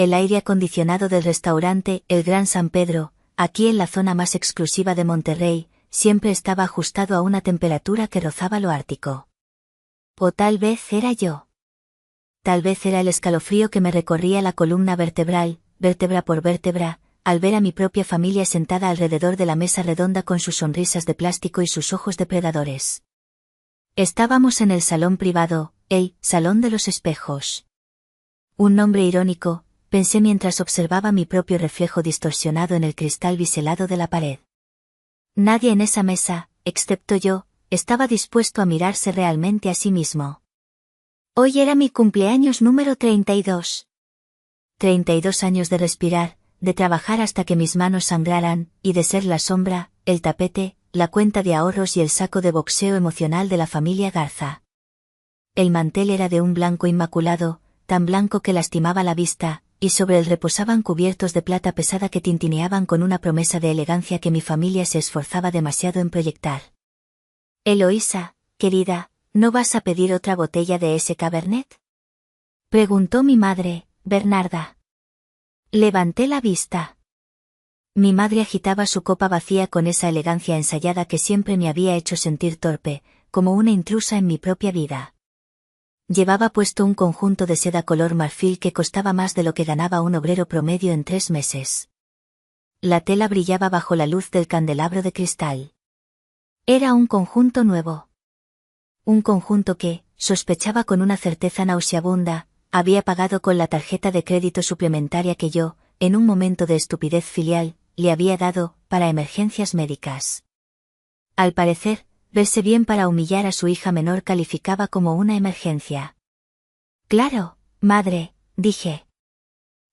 El aire acondicionado del restaurante El Gran San Pedro, aquí en la zona más exclusiva de Monterrey, siempre estaba ajustado a una temperatura que rozaba lo ártico. O tal vez era yo. Tal vez era el escalofrío que me recorría la columna vertebral, vértebra por vértebra, al ver a mi propia familia sentada alrededor de la mesa redonda con sus sonrisas de plástico y sus ojos depredadores. Estábamos en el salón privado, el Salón de los Espejos. Un nombre irónico, pensé mientras observaba mi propio reflejo distorsionado en el cristal biselado de la pared. Nadie en esa mesa, excepto yo, estaba dispuesto a mirarse realmente a sí mismo. Hoy era mi cumpleaños número 32. 32 años de respirar, de trabajar hasta que mis manos sangraran, y de ser la sombra, el tapete, la cuenta de ahorros y el saco de boxeo emocional de la familia Garza. El mantel era de un blanco inmaculado, tan blanco que lastimaba la vista, y sobre él reposaban cubiertos de plata pesada que tintineaban con una promesa de elegancia que mi familia se esforzaba demasiado en proyectar. Eloísa, querida, ¿no vas a pedir otra botella de ese Cabernet?, preguntó mi madre, Bernarda. Levanté la vista. Mi madre agitaba su copa vacía con esa elegancia ensayada que siempre me había hecho sentir torpe, como una intrusa en mi propia vida. Llevaba puesto un conjunto de seda color marfil que costaba más de lo que ganaba un obrero promedio en 3 meses. La tela brillaba bajo la luz del candelabro de cristal. Era un conjunto nuevo. Un conjunto que, sospechaba con una certeza nauseabunda, había pagado con la tarjeta de crédito suplementaria que yo, en un momento de estupidez filial, le había dado, para emergencias médicas. Al parecer, verse bien para humillar a su hija menor calificaba como una emergencia. Claro, madre, dije.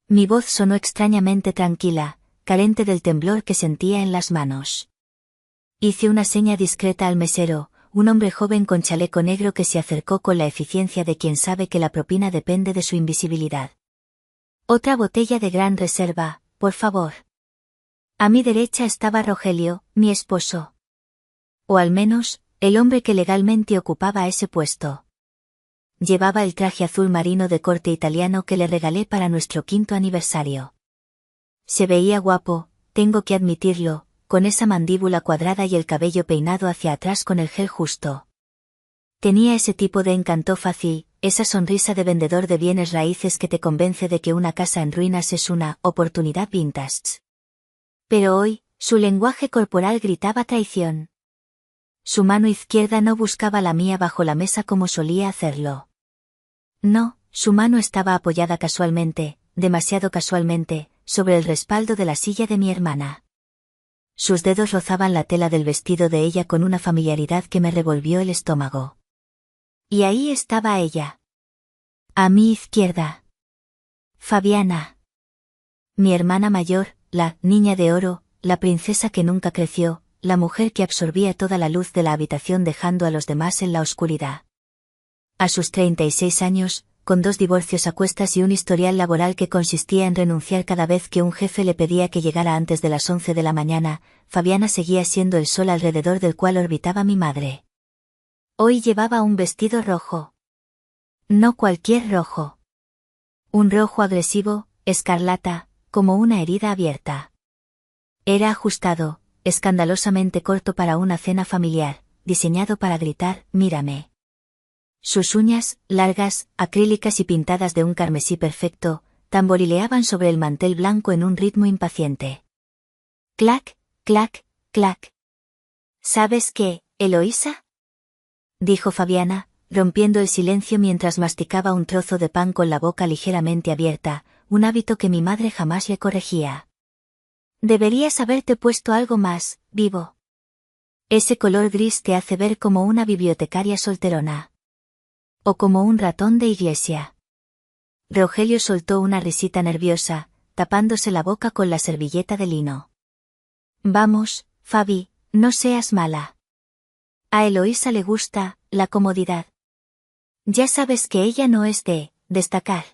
Mi voz sonó extrañamente tranquila, carente del temblor que sentía en las manos. Hice una seña discreta al mesero, un hombre joven con chaleco negro que se acercó con la eficiencia de quien sabe que la propina depende de su invisibilidad. Otra botella de Gran Reserva, por favor. A mi derecha estaba Rogelio, mi esposo. O al menos, el hombre que legalmente ocupaba ese puesto. Llevaba el traje azul marino de corte italiano que le regalé para nuestro 5º aniversario. Se veía guapo, tengo que admitirlo, con esa mandíbula cuadrada y el cabello peinado hacia atrás con el gel justo. Tenía ese tipo de encanto fácil, esa sonrisa de vendedor de bienes raíces que te convence de que una casa en ruinas es una oportunidad vintage. Pero hoy, su lenguaje corporal gritaba traición. Su mano izquierda no buscaba la mía bajo la mesa como solía hacerlo. No, su mano estaba apoyada casualmente, demasiado casualmente, sobre el respaldo de la silla de mi hermana. Sus dedos rozaban la tela del vestido de ella con una familiaridad que me revolvió el estómago. Y ahí estaba ella. A mi izquierda. Fabiana. Mi hermana mayor, la niña de oro, la princesa que nunca creció, la mujer que absorbía toda la luz de la habitación dejando a los demás en la oscuridad. A sus 36 años, con 2 divorcios a cuestas y un historial laboral que consistía en renunciar cada vez que un jefe le pedía que llegara antes de las 11 de la mañana, Fabiana seguía siendo el sol alrededor del cual orbitaba mi madre. Hoy llevaba un vestido rojo. No cualquier rojo. Un rojo agresivo, escarlata, como una herida abierta. Era ajustado, escandalosamente corto para una cena familiar, diseñado para gritar, mírame. Sus uñas, largas, acrílicas y pintadas de un carmesí perfecto, tamborileaban sobre el mantel blanco en un ritmo impaciente. Clac, clac, clac. ¿Sabes qué, Eloísa?, dijo Fabiana, rompiendo el silencio mientras masticaba un trozo de pan con la boca ligeramente abierta, un hábito que mi madre jamás le corregía. Deberías haberte puesto algo más, vivo. Ese color gris te hace ver como una bibliotecaria solterona. O como un ratón de iglesia. Rogelio soltó una risita nerviosa, tapándose la boca con la servilleta de lino. Vamos, Fabi, no seas mala. A Eloísa le gusta la comodidad. Ya sabes que ella no es de destacar.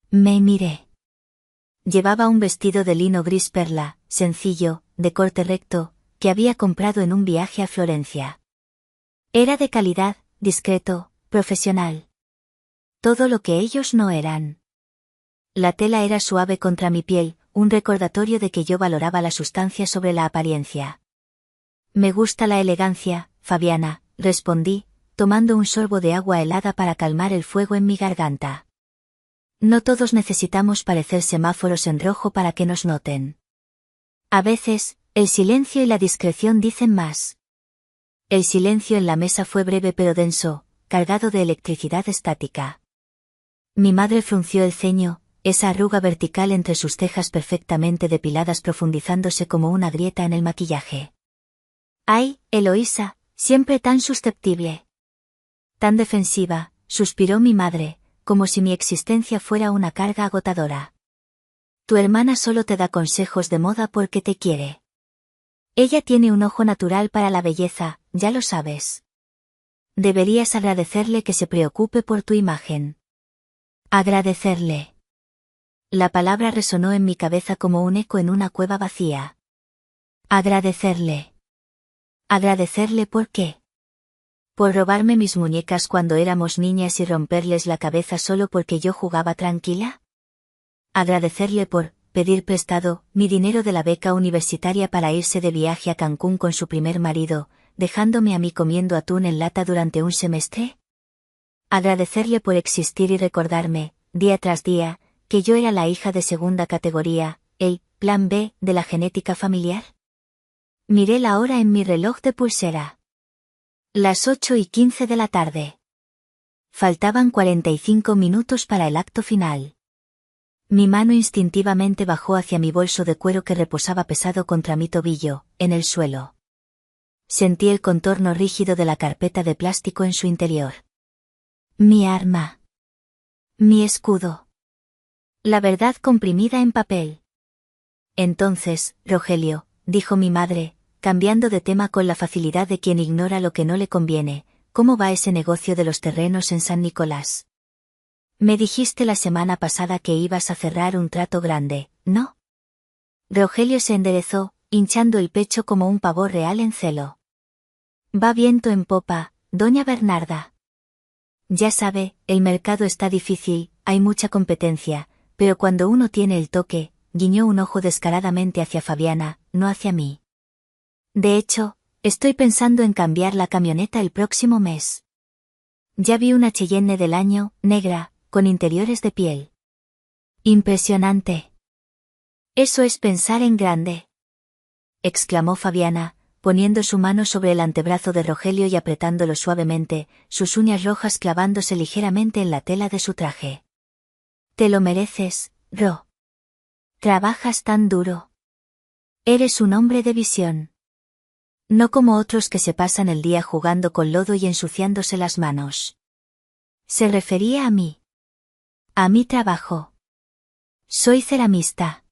Me miré. Llevaba un vestido de lino gris perla, sencillo, de corte recto, que había comprado en un viaje a Florencia. Era de calidad, discreto, profesional. Todo lo que ellos no eran. La tela era suave contra mi piel, un recordatorio de que yo valoraba la sustancia sobre la apariencia. Me gusta la elegancia, Fabiana, respondí, tomando un sorbo de agua helada para calmar el fuego en mi garganta. No todos necesitamos parecer semáforos en rojo para que nos noten. A veces, el silencio y la discreción dicen más. El silencio en la mesa fue breve pero denso, cargado de electricidad estática. Mi madre frunció el ceño, esa arruga vertical entre sus cejas perfectamente depiladas profundizándose como una grieta en el maquillaje. ¡Ay, Eloísa, siempre tan susceptible! Tan defensiva, suspiró mi madre, como si mi existencia fuera una carga agotadora. Tu hermana solo te da consejos de moda porque te quiere. Ella tiene un ojo natural para la belleza, ya lo sabes. Deberías agradecerle que se preocupe por tu imagen. Agradecerle. La palabra resonó en mi cabeza como un eco en una cueva vacía. Agradecerle. ¿Agradecerle por qué? ¿Por robarme mis muñecas cuando éramos niñas y romperles la cabeza solo porque yo jugaba tranquila? Agradecerle por pedir prestado mi dinero de la beca universitaria para irse de viaje a Cancún con su primer marido, dejándome a mí comiendo atún en lata durante un semestre. Agradecerle por existir y recordarme, día tras día, que yo era la hija de segunda categoría, el plan B de la genética familiar. Miré la hora en mi reloj de pulsera. Las 8:15 de la tarde. Faltaban 45 minutos para el acto final. Mi mano instintivamente bajó hacia mi bolso de cuero que reposaba pesado contra mi tobillo, en el suelo. Sentí el contorno rígido de la carpeta de plástico en su interior. Mi arma. Mi escudo. La verdad comprimida en papel. Entonces, Rogelio, dijo mi madre, cambiando de tema con la facilidad de quien ignora lo que no le conviene, ¿cómo va ese negocio de los terrenos en San Nicolás? Me dijiste la semana pasada que ibas a cerrar un trato grande, ¿no? Rogelio se enderezó, hinchando el pecho como un pavo real en celo. Va viento en popa, doña Bernarda. Ya sabe, el mercado está difícil, hay mucha competencia, pero cuando uno tiene el toque, guiñó un ojo descaradamente hacia Fabiana, no hacia mí. De hecho, estoy pensando en cambiar la camioneta el próximo mes. Ya vi una Cheyenne del año, negra, con interiores de piel. Impresionante. Eso es pensar en grande. Exclamó Fabiana, poniendo su mano sobre el antebrazo de Rogelio y apretándolo suavemente, sus uñas rojas clavándose ligeramente en la tela de su traje. Te lo mereces, Ro. Trabajas tan duro. Eres un hombre de visión. No como otros que se pasan el día jugando con lodo y ensuciándose las manos. Se refería a mí. A mi trabajo. Soy ceramista.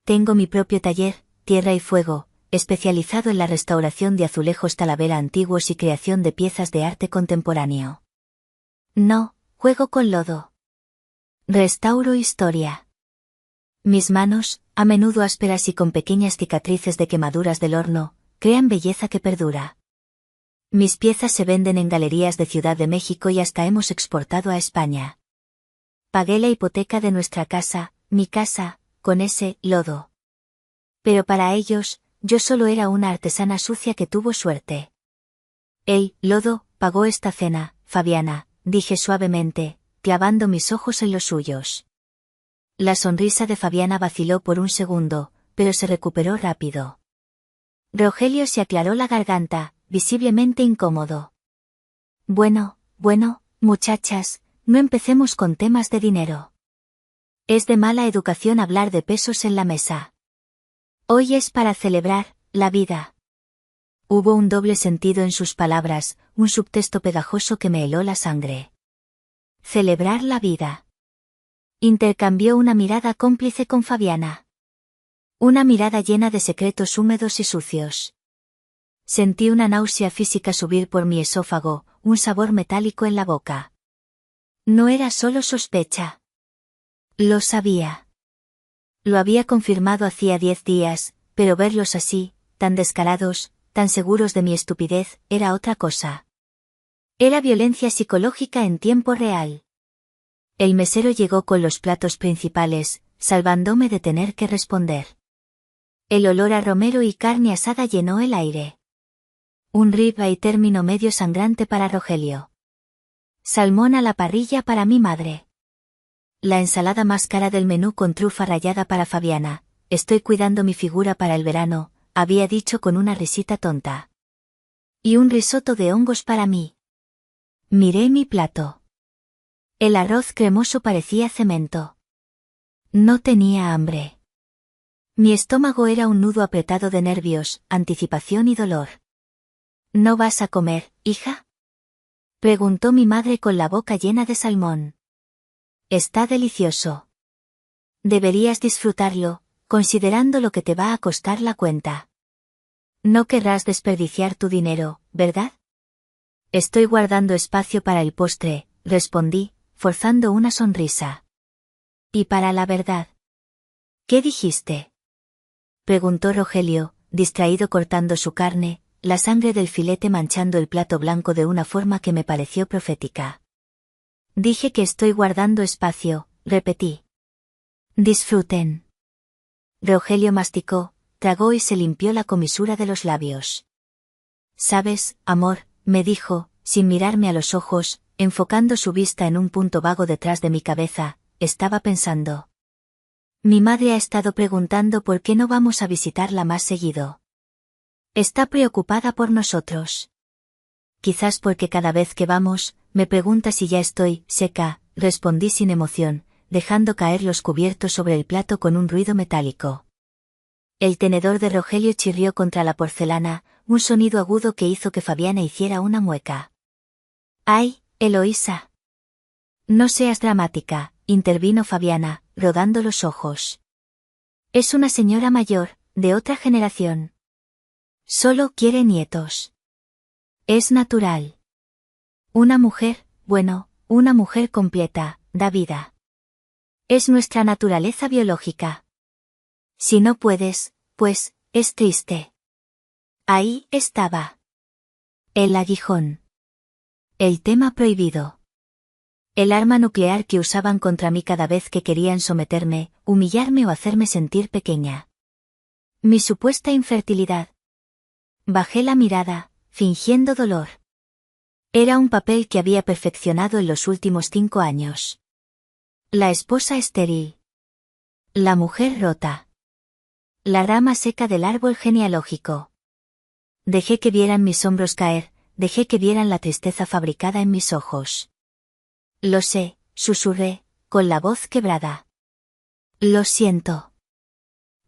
Tengo mi propio taller, Tierra y Fuego, especializado en la restauración de azulejos Talavera antiguos y creación de piezas de arte contemporáneo. No, juego con lodo. Restauro historia. Mis manos, a menudo ásperas y con pequeñas cicatrices de quemaduras del horno, crean belleza que perdura. Mis piezas se venden en galerías de Ciudad de México y hasta hemos exportado a España. Pagué la hipoteca de nuestra casa, mi casa, con ese lodo. Pero para ellos, yo solo era una artesana sucia que tuvo suerte. El lodo pagó esta cena, Fabiana, dije suavemente, clavando mis ojos en los suyos. La sonrisa de Fabiana vaciló por un segundo, pero se recuperó rápido. Rogelio se aclaró la garganta, visiblemente incómodo. Bueno, muchachas, no empecemos con temas de dinero. Es de mala educación hablar de pesos en la mesa. Hoy es para celebrar la vida. Hubo un doble sentido en sus palabras, un subtexto pegajoso que me heló la sangre. Celebrar la vida. Intercambió una mirada cómplice con Fabiana. Una mirada llena de secretos húmedos y sucios. Sentí una náusea física subir por mi esófago, un sabor metálico en la boca. No era solo sospecha. Lo sabía. Lo había confirmado hacía 10 días, pero verlos así, tan descarados, tan seguros de mi estupidez, era otra cosa. Era violencia psicológica en tiempo real. El mesero llegó con los platos principales, salvándome de tener que responder. El olor a romero y carne asada llenó el aire. Un ribeye término medio sangrante para Rogelio. Salmón a la parrilla para mi madre. La ensalada más cara del menú con trufa rallada para Fabiana. Estoy cuidando mi figura para el verano, había dicho con una risita tonta. Y un risotto de hongos para mí. Miré mi plato. El arroz cremoso parecía cemento. No tenía hambre. Mi estómago era un nudo apretado de nervios, anticipación y dolor. ¿No vas a comer, hija? Preguntó mi madre con la boca llena de salmón. Está delicioso. Deberías disfrutarlo, considerando lo que te va a costar la cuenta. No querrás desperdiciar tu dinero, ¿verdad? Estoy guardando espacio para el postre, respondí, forzando una sonrisa. ¿Y para la verdad? ¿Qué dijiste? Preguntó Rogelio, distraído cortando su carne, la sangre del filete manchando el plato blanco de una forma que me pareció profética. Dije que estoy guardando espacio, repetí. Disfruten. Rogelio masticó, tragó y se limpió la comisura de los labios. ¿Sabes, amor?, me dijo, sin mirarme a los ojos, enfocando su vista en un punto vago detrás de mi cabeza, estaba pensando. Mi madre ha estado preguntando por qué no vamos a visitarla más seguido. Está preocupada por nosotros. Quizás porque cada vez que vamos, me pregunta si ya estoy seca, respondí sin emoción, dejando caer los cubiertos sobre el plato con un ruido metálico. El tenedor de Rogelio chirrió contra la porcelana, un sonido agudo que hizo que Fabiana hiciera una mueca. ¡Ay, Eloísa! No seas dramática, intervino Fabiana, rodando los ojos. Es una señora mayor, de otra generación. Solo quiere nietos. Es natural. Una mujer, bueno, una mujer completa, da vida. Es nuestra naturaleza biológica. Si no puedes, pues, es triste. Ahí estaba. El aguijón. El tema prohibido. El arma nuclear que usaban contra mí cada vez que querían someterme, humillarme o hacerme sentir pequeña. Mi supuesta infertilidad. Bajé la mirada, fingiendo dolor. Era un papel que había perfeccionado en los últimos 5 años. La esposa estéril. La mujer rota. La rama seca del árbol genealógico. Dejé que vieran mis hombros caer, dejé que vieran la tristeza fabricada en mis ojos. Lo sé, susurré, con la voz quebrada. Lo siento.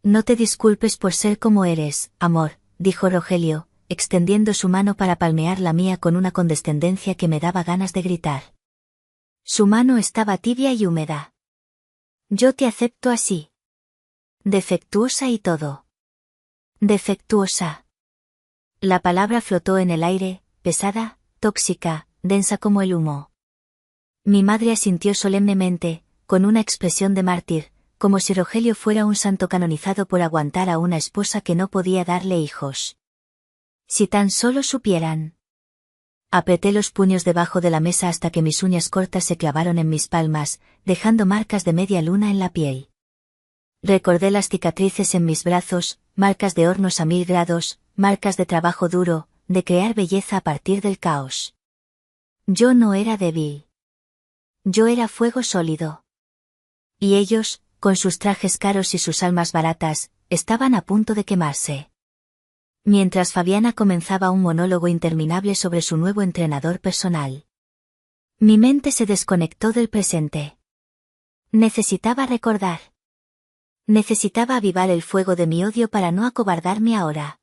No te disculpes por ser como eres, amor, dijo Rogelio, extendiendo su mano para palmear la mía con una condescendencia que me daba ganas de gritar. Su mano estaba tibia y húmeda. Yo te acepto así. Defectuosa y todo. Defectuosa. La palabra flotó en el aire, pesada, tóxica, densa como el humo. Mi madre asintió solemnemente, con una expresión de mártir, como si Rogelio fuera un santo canonizado por aguantar a una esposa que no podía darle hijos. Si tan solo supieran. Apreté los puños debajo de la mesa hasta que mis uñas cortas se clavaron en mis palmas, dejando marcas de media luna en la piel. Recordé las cicatrices en mis brazos, marcas de hornos a 1000 grados, marcas de trabajo duro, de crear belleza a partir del caos. Yo no era débil. Yo era fuego sólido. Y ellos, con sus trajes caros y sus almas baratas, estaban a punto de quemarse. Mientras Fabiana comenzaba un monólogo interminable sobre su nuevo entrenador personal. Mi mente se desconectó del presente. Necesitaba recordar. Necesitaba avivar el fuego de mi odio para no acobardarme ahora.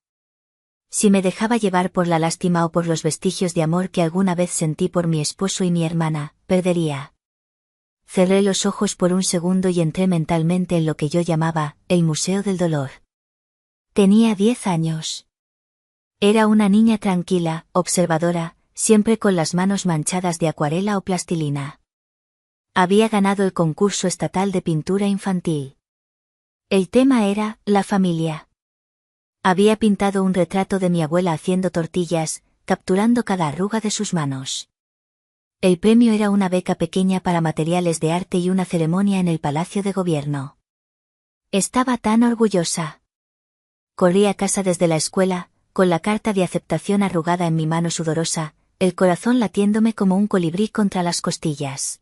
Si me dejaba llevar por la lástima o por los vestigios de amor que alguna vez sentí por mi esposo y mi hermana, perdería. Cerré los ojos por un segundo y entré mentalmente en lo que yo llamaba, el Museo del Dolor. Tenía 10 años. Era una niña tranquila, observadora, siempre con las manos manchadas de acuarela o plastilina. Había ganado el concurso estatal de pintura infantil. El tema era, la familia. Había pintado un retrato de mi abuela haciendo tortillas, capturando cada arruga de sus manos. El premio era una beca pequeña para materiales de arte y una ceremonia en el Palacio de Gobierno. Estaba tan orgullosa. Corrí a casa desde la escuela, con la carta de aceptación arrugada en mi mano sudorosa, el corazón latiéndome como un colibrí contra las costillas.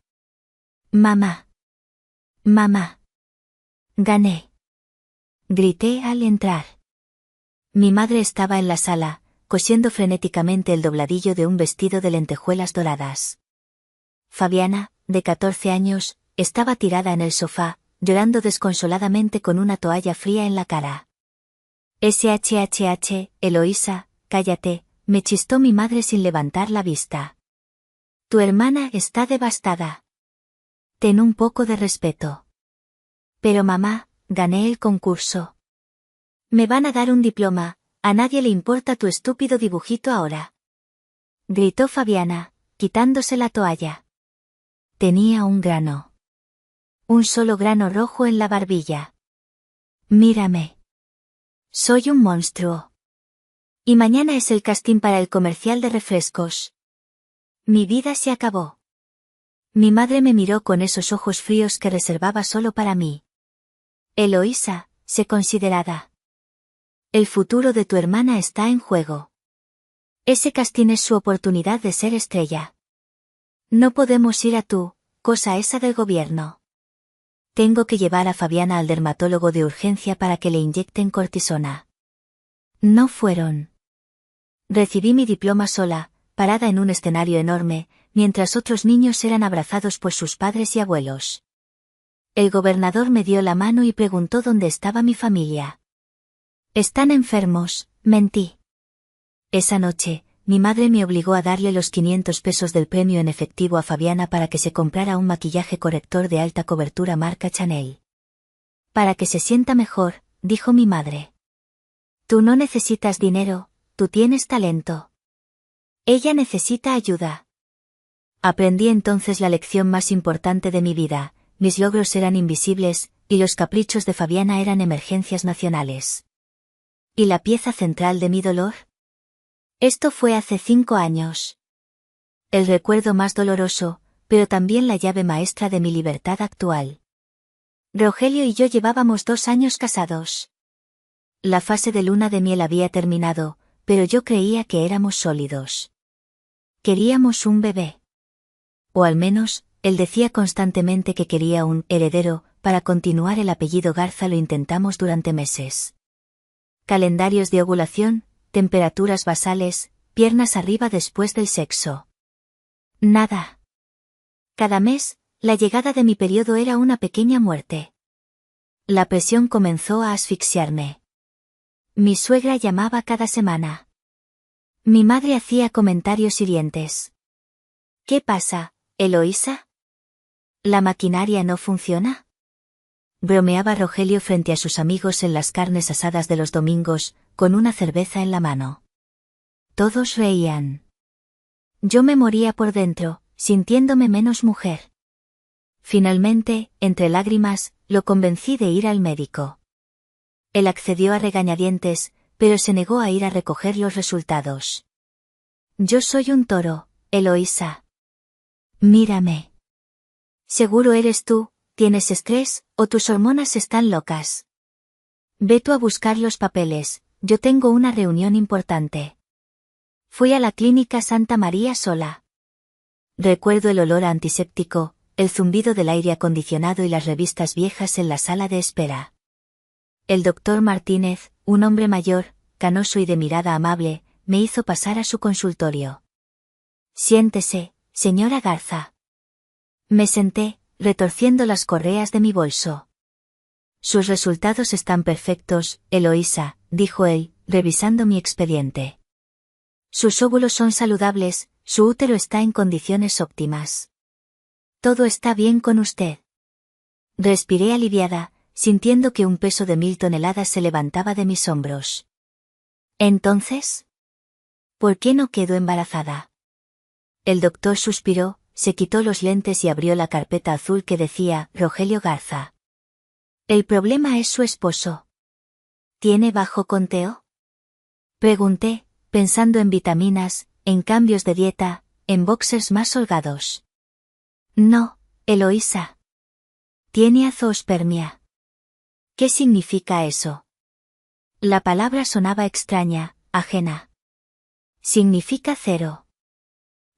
Mamá. Mamá. Gané. Grité al entrar. Mi madre estaba en la sala, cosiendo frenéticamente el dobladillo de un vestido de lentejuelas doradas. Fabiana, de 14 años, estaba tirada en el sofá, llorando desconsoladamente con una toalla fría en la cara. SHHH, Eloísa, cállate, me chistó mi madre sin levantar la vista. Tu hermana está devastada. Ten un poco de respeto. Pero mamá, gané el concurso. Me van a dar un diploma, a nadie le importa tu estúpido dibujito ahora. Gritó Fabiana, quitándose la toalla. Tenía un grano. Un solo grano rojo en la barbilla. Mírame. Soy un monstruo. Y mañana es el casting para el comercial de refrescos. Mi vida se acabó. Mi madre me miró con esos ojos fríos que reservaba solo para mí. Eloísa, sé considerada. El futuro de tu hermana está en juego. Ese casting es su oportunidad de ser estrella. No podemos ir a tu cosa esa del gobierno. Tengo que llevar a Fabiana al dermatólogo de urgencia para que le inyecten cortisona. No fueron. Recibí mi diploma sola, parada en un escenario enorme, mientras otros niños eran abrazados por sus padres y abuelos. El gobernador me dio la mano y preguntó dónde estaba mi familia. Están enfermos, mentí. Esa noche, mi madre me obligó a darle los 500 pesos del premio en efectivo a Fabiana para que se comprara un maquillaje corrector de alta cobertura marca Chanel. Para que se sienta mejor, dijo mi madre. Tú no necesitas dinero, tú tienes talento. Ella necesita ayuda. Aprendí entonces la lección más importante de mi vida, mis logros eran invisibles, y los caprichos de Fabiana eran emergencias nacionales. ¿Y la pieza central de mi dolor? Esto fue hace 5 años. El recuerdo más doloroso, pero también la llave maestra de mi libertad actual. Rogelio y yo llevábamos 2 años casados. La fase de luna de miel había terminado, pero yo creía que éramos sólidos. Queríamos un bebé. O al menos, él decía constantemente que quería un heredero, para continuar el apellido Garza lo intentamos durante meses. Calendarios de ovulación, temperaturas basales, piernas arriba después del sexo. Nada. Cada mes, la llegada de mi periodo era una pequeña muerte. La presión comenzó a asfixiarme. Mi suegra llamaba cada semana. Mi madre hacía comentarios hirientes. ¿Qué pasa, Eloísa? ¿La maquinaria no funciona? Bromeaba Rogelio frente a sus amigos en las carnes asadas de los domingos, con una cerveza en la mano. Todos reían. Yo me moría por dentro, sintiéndome menos mujer. Finalmente, entre lágrimas, lo convencí de ir al médico. Él accedió a regañadientes, pero se negó a ir a recoger los resultados. Yo soy un toro, Eloísa. Mírame. Seguro eres tú, tienes estrés, o tus hormonas están locas. Ve tú a buscar los papeles, yo tengo una reunión importante. Fui a la clínica Santa María sola. Recuerdo el olor a antiséptico, el zumbido del aire acondicionado y las revistas viejas en la sala de espera. El doctor Martínez, un hombre mayor, canoso y de mirada amable, me hizo pasar a su consultorio. Siéntese, señora Garza. Me senté, retorciendo las correas de mi bolso. Sus resultados están perfectos, Eloísa, dijo él, revisando mi expediente. Sus óvulos son saludables, su útero está en condiciones óptimas. Todo está bien con usted. Respiré aliviada, sintiendo que un peso de 1000 toneladas se levantaba de mis hombros. Entonces, ¿por qué no quedo embarazada? El doctor suspiró, se quitó los lentes y abrió la carpeta azul que decía Rogelio Garza. El problema es su esposo. ¿Tiene bajo conteo? Pregunté, pensando en vitaminas, en cambios de dieta, en boxers más holgados. No, Eloísa. Tiene azoospermia. ¿Qué significa eso? La palabra sonaba extraña, ajena. Significa cero.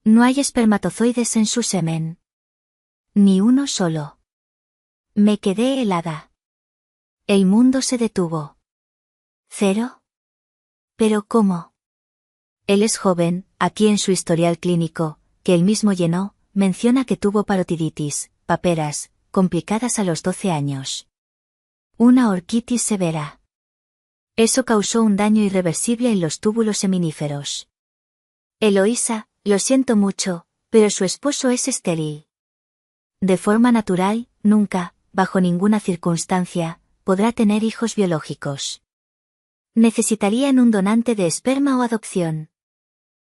No hay espermatozoides en su semen. Ni uno solo. Me quedé helada. El mundo se detuvo. ¿Cero? ¿Pero cómo? Él es joven, aquí en su historial clínico, que él mismo llenó, menciona que tuvo parotiditis, paperas, complicadas a los 12 años. Una orquitis severa. Eso causó un daño irreversible en los túbulos seminíferos. Eloísa, lo siento mucho, pero su esposo es estéril. De forma natural, nunca, bajo ninguna circunstancia, podrá tener hijos biológicos. Necesitarían un donante de esperma o adopción.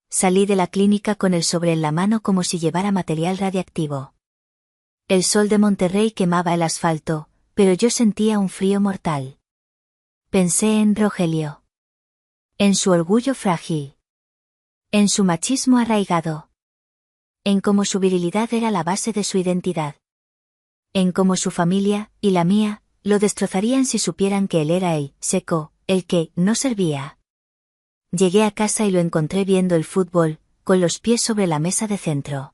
Salí de la clínica con el sobre en la mano como si llevara material radiactivo. El sol de Monterrey quemaba el asfalto, pero yo sentía un frío mortal. Pensé en Rogelio. En su orgullo frágil. En su machismo arraigado. En cómo su virilidad era la base de su identidad. En cómo su familia, y la mía, lo destrozarían si supieran que él era el seco, el que no servía. Llegué a casa y lo encontré viendo el fútbol, con los pies sobre la mesa de centro.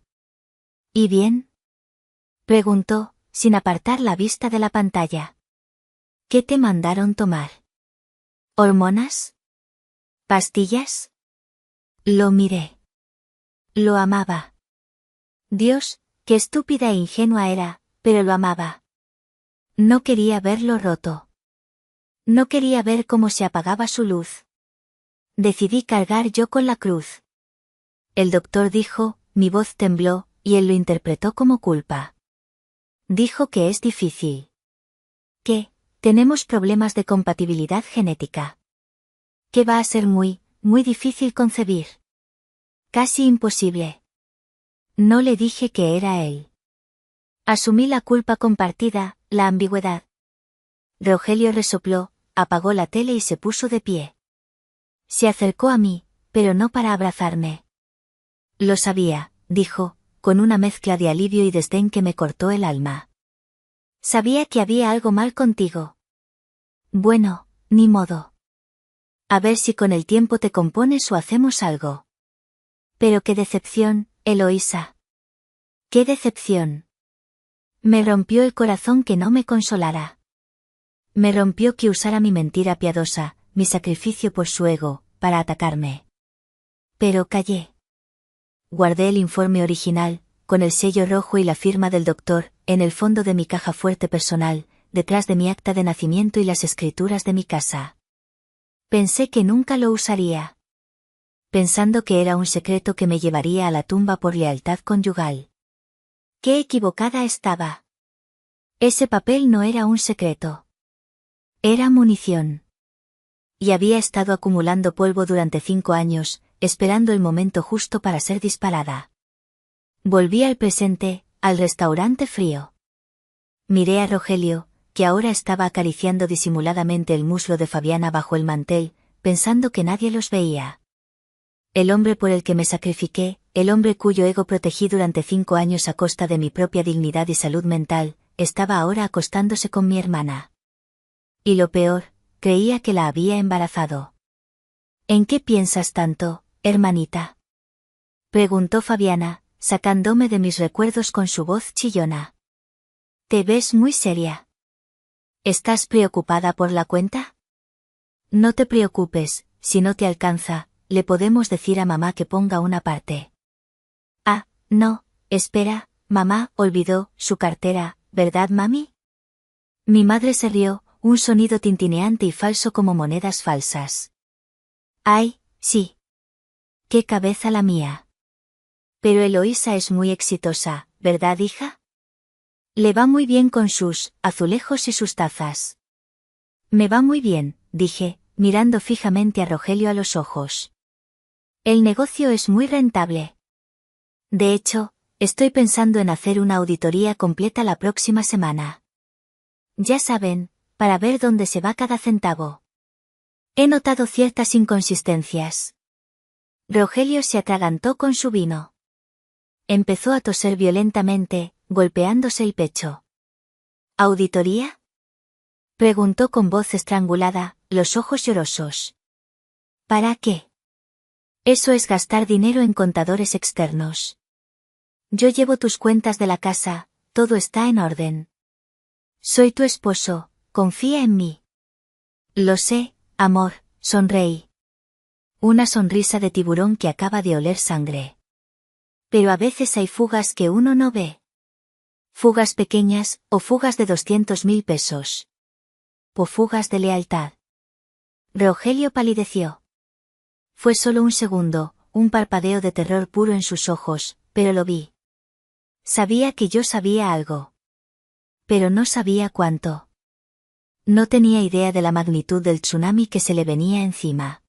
¿Y bien? Preguntó, sin apartar la vista de la pantalla. ¿Qué te mandaron tomar? ¿Hormonas? ¿Pastillas? Lo miré. Lo amaba. Dios, qué estúpida e ingenua era, pero lo amaba. No quería verlo roto. No quería ver cómo se apagaba su luz. Decidí cargar yo con la cruz. El doctor dijo, mi voz tembló, y él lo interpretó como culpa. Dijo que es difícil. Que, tenemos problemas de compatibilidad genética. Que va a ser muy difícil concebir. Casi imposible. No le dije que era él. Asumí la culpa compartida, la ambigüedad. Rogelio resopló, apagó la tele y se puso de pie. Se acercó a mí, pero no para abrazarme. Lo sabía, dijo, con una mezcla de alivio y desdén que me cortó el alma. Sabía que había algo mal contigo. Bueno, ni modo. A ver si con el tiempo te compones o hacemos algo. Pero qué decepción, Eloísa. Qué decepción. Me rompió el corazón que no me consolara. Me rompió que usara mi mentira piadosa, mi sacrificio por su ego, para atacarme. Pero callé. Guardé el informe original, con el sello rojo y la firma del doctor, en el fondo de mi caja fuerte personal, detrás de mi acta de nacimiento y las escrituras de mi casa. Pensé que nunca lo usaría. Pensando que era un secreto que me llevaría a la tumba por lealtad conyugal. Qué equivocada estaba. Ese papel no era un secreto. Era munición. Y había estado acumulando polvo durante 5 años, esperando el momento justo para ser disparada. Volví al presente, al restaurante frío. Miré a Rogelio, que ahora estaba acariciando disimuladamente el muslo de Fabiana bajo el mantel, pensando que nadie los veía. El hombre por el que me sacrifiqué, el hombre cuyo ego protegí durante 5 años a costa de mi propia dignidad y salud mental, estaba ahora acostándose con mi hermana. Y lo peor, creía que la había embarazado. ¿En qué piensas tanto, hermanita? Preguntó Fabiana, sacándome de mis recuerdos con su voz chillona. Te ves muy seria. ¿Estás preocupada por la cuenta? No te preocupes, si no te alcanza, le podemos decir a mamá que ponga una parte. Ah, no, espera, mamá olvidó su cartera, ¿verdad, mami? Mi madre se rió, un sonido tintineante y falso como monedas falsas. Ay, sí. Qué cabeza la mía. Pero Eloísa es muy exitosa, ¿verdad, hija? Le va muy bien con sus azulejos y sus tazas. Me va muy bien, dije, mirando fijamente a Rogelio a los ojos. El negocio es muy rentable. De hecho, estoy pensando en hacer una auditoría completa la próxima semana. Ya saben, para ver dónde se va cada centavo. He notado ciertas inconsistencias. Rogelio se atragantó con su vino. Empezó a toser violentamente, golpeándose el pecho. ¿Auditoría? Preguntó con voz estrangulada, los ojos llorosos. ¿Para qué? Eso es gastar dinero en contadores externos. Yo llevo tus cuentas de la casa, todo está en orden. Soy tu esposo, confía en mí. Lo sé, amor, sonreí. Una sonrisa de tiburón que acaba de oler sangre. Pero a veces hay fugas que uno no ve. Fugas pequeñas, o fugas de 200.000 pesos. O fugas de lealtad. Rogelio palideció. Fue solo un segundo, un parpadeo de terror puro en sus ojos, pero lo vi. Sabía que yo sabía algo. Pero no sabía cuánto. No tenía idea de la magnitud del tsunami que se le venía encima.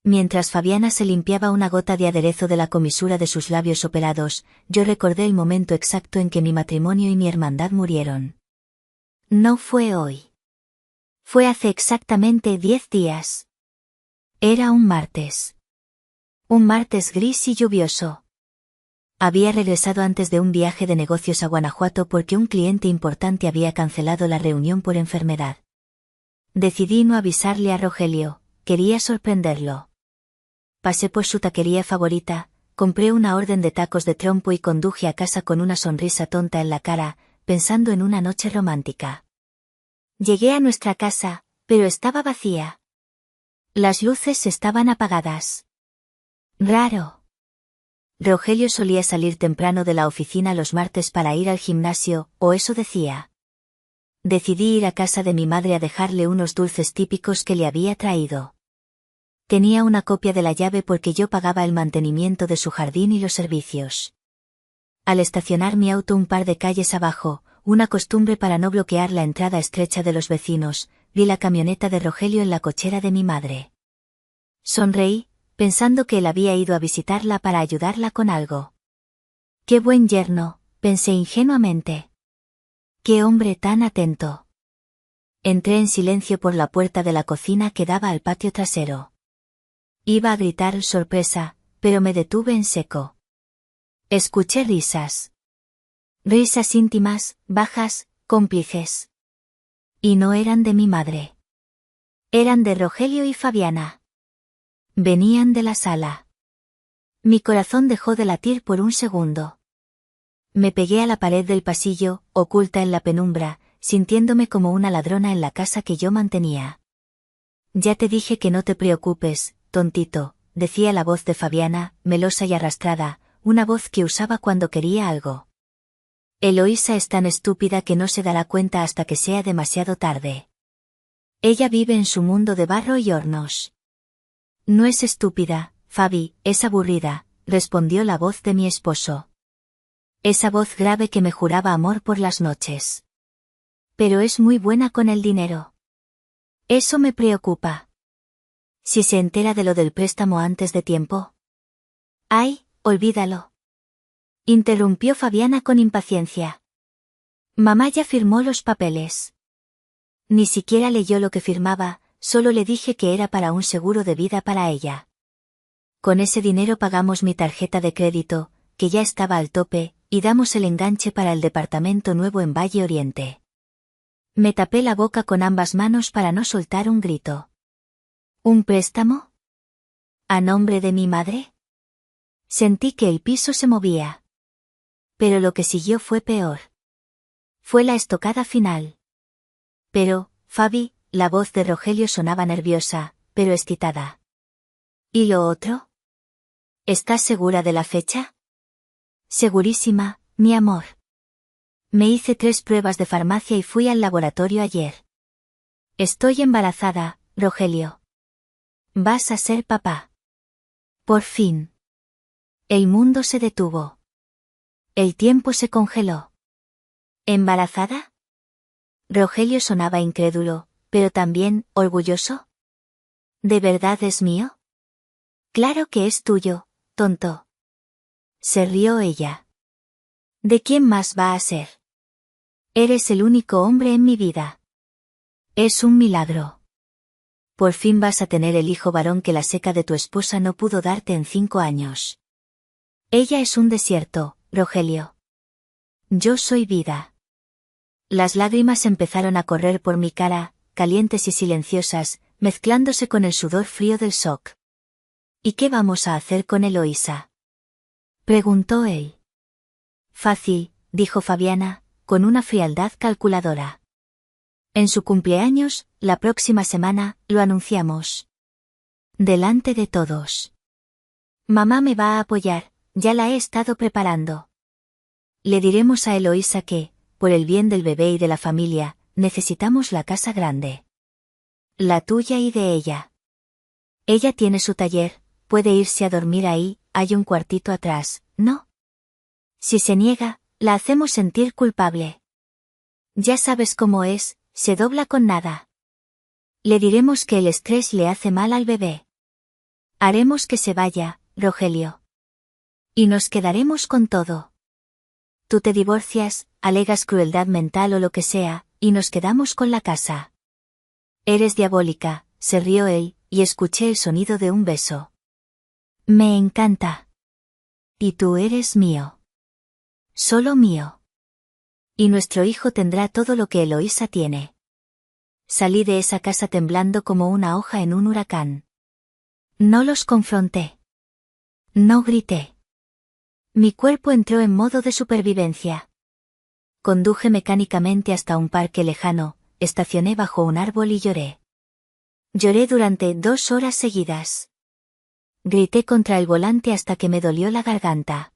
Mientras Fabiana se limpiaba una gota de aderezo de la comisura de sus labios operados, yo recordé el momento exacto en que mi matrimonio y mi hermandad murieron. No fue hoy. Fue hace exactamente 10 días. Era un martes. Un martes gris y lluvioso. Había regresado antes de un viaje de negocios a Guanajuato porque un cliente importante había cancelado la reunión por enfermedad. Decidí no avisarle a Rogelio, quería sorprenderlo. Pasé por su taquería favorita, compré una orden de tacos de trompo y conduje a casa con una sonrisa tonta en la cara, pensando en una noche romántica. Llegué a nuestra casa, pero estaba vacía. Las luces estaban apagadas. Raro. Rogelio solía salir temprano de la oficina los martes para ir al gimnasio, o eso decía. Decidí ir a casa de mi madre a dejarle unos dulces típicos que le había traído. Tenía una copia de la llave porque yo pagaba el mantenimiento de su jardín y los servicios. Al estacionar mi auto un par de calles abajo, una costumbre para no bloquear la entrada estrecha de los vecinos, vi la camioneta de Rogelio en la cochera de mi madre. Sonreí, pensando que él había ido a visitarla para ayudarla con algo. Qué buen yerno, pensé ingenuamente. Qué hombre tan atento. Entré en silencio por la puerta de la cocina que daba al patio trasero. Iba a gritar sorpresa, pero me detuve en seco. Escuché risas. Risas íntimas, bajas, cómplices. Y no eran de mi madre. Eran de Rogelio y Fabiana. Venían de la sala. Mi corazón dejó de latir por un segundo. Me pegué a la pared del pasillo, oculta en la penumbra, sintiéndome como una ladrona en la casa que yo mantenía. Ya te dije que no te preocupes, tontito, decía la voz de Fabiana, melosa y arrastrada, una voz que usaba cuando quería algo. Eloísa es tan estúpida que no se dará cuenta hasta que sea demasiado tarde. Ella vive en su mundo de barro y hornos. No es estúpida, Fabi, es aburrida, respondió la voz de mi esposo. Esa voz grave que me juraba amor por las noches. Pero es muy buena con el dinero. Eso me preocupa. Si se entera de lo del préstamo antes de tiempo. ¡Ay, olvídalo! Interrumpió Fabiana con impaciencia. Mamá ya firmó los papeles. Ni siquiera leyó lo que firmaba, solo le dije que era para un seguro de vida para ella. Con ese dinero pagamos mi tarjeta de crédito, que ya estaba al tope, y damos el enganche para el departamento nuevo en Valle Oriente. Me tapé la boca con ambas manos para no soltar un grito. ¿Un préstamo? ¿A nombre de mi madre? Sentí que el piso se movía. Pero lo que siguió fue peor. Fue la estocada final. Pero, Fabi, la voz de Rogelio sonaba nerviosa, pero excitada. ¿Y lo otro? ¿Estás segura de la fecha? Segurísima, mi amor. Me hice 3 pruebas de farmacia y fui al laboratorio ayer. Estoy embarazada, Rogelio. Vas a ser papá. Por fin. El mundo se detuvo. El tiempo se congeló. ¿Embarazada? Rogelio sonaba incrédulo, pero también orgulloso. ¿De verdad es mío? Claro que es tuyo, tonto. Se rió ella. ¿De quién más va a ser? Eres el único hombre en mi vida. Es un milagro. Por fin vas a tener el hijo varón que la seca de tu esposa no pudo darte en 5 años. Ella es un desierto, Rogelio. Yo soy vida. Las lágrimas empezaron a correr por mi cara, calientes y silenciosas, mezclándose con el sudor frío del shock. ¿Y qué vamos a hacer con Eloísa?, preguntó él. Fácil, dijo Fabiana, con una frialdad calculadora. En su cumpleaños, la próxima semana, lo anunciamos. Delante de todos. Mamá me va a apoyar, ya la he estado preparando. Le diremos a Eloísa que, por el bien del bebé y de la familia, necesitamos la casa grande. La tuya y de ella. Ella tiene su taller, puede irse a dormir ahí, hay un cuartito atrás, ¿no? Si se niega, la hacemos sentir culpable. Ya sabes cómo es, se dobla con nada. Le diremos que el estrés le hace mal al bebé. Haremos que se vaya, Rogelio. Y nos quedaremos con todo. Tú te divorcias, alegas crueldad mental o lo que sea, y nos quedamos con la casa. Eres diabólica, se rió él, y escuché el sonido de un beso. Me encanta. Y tú eres mío. Solo mío. Y nuestro hijo tendrá todo lo que Eloísa tiene. Salí de esa casa temblando como una hoja en un huracán. No los confronté. No grité. Mi cuerpo entró en modo de supervivencia. Conduje mecánicamente hasta un parque lejano, estacioné bajo un árbol y lloré. Lloré durante 2 horas seguidas. Grité contra el volante hasta que me dolió la garganta.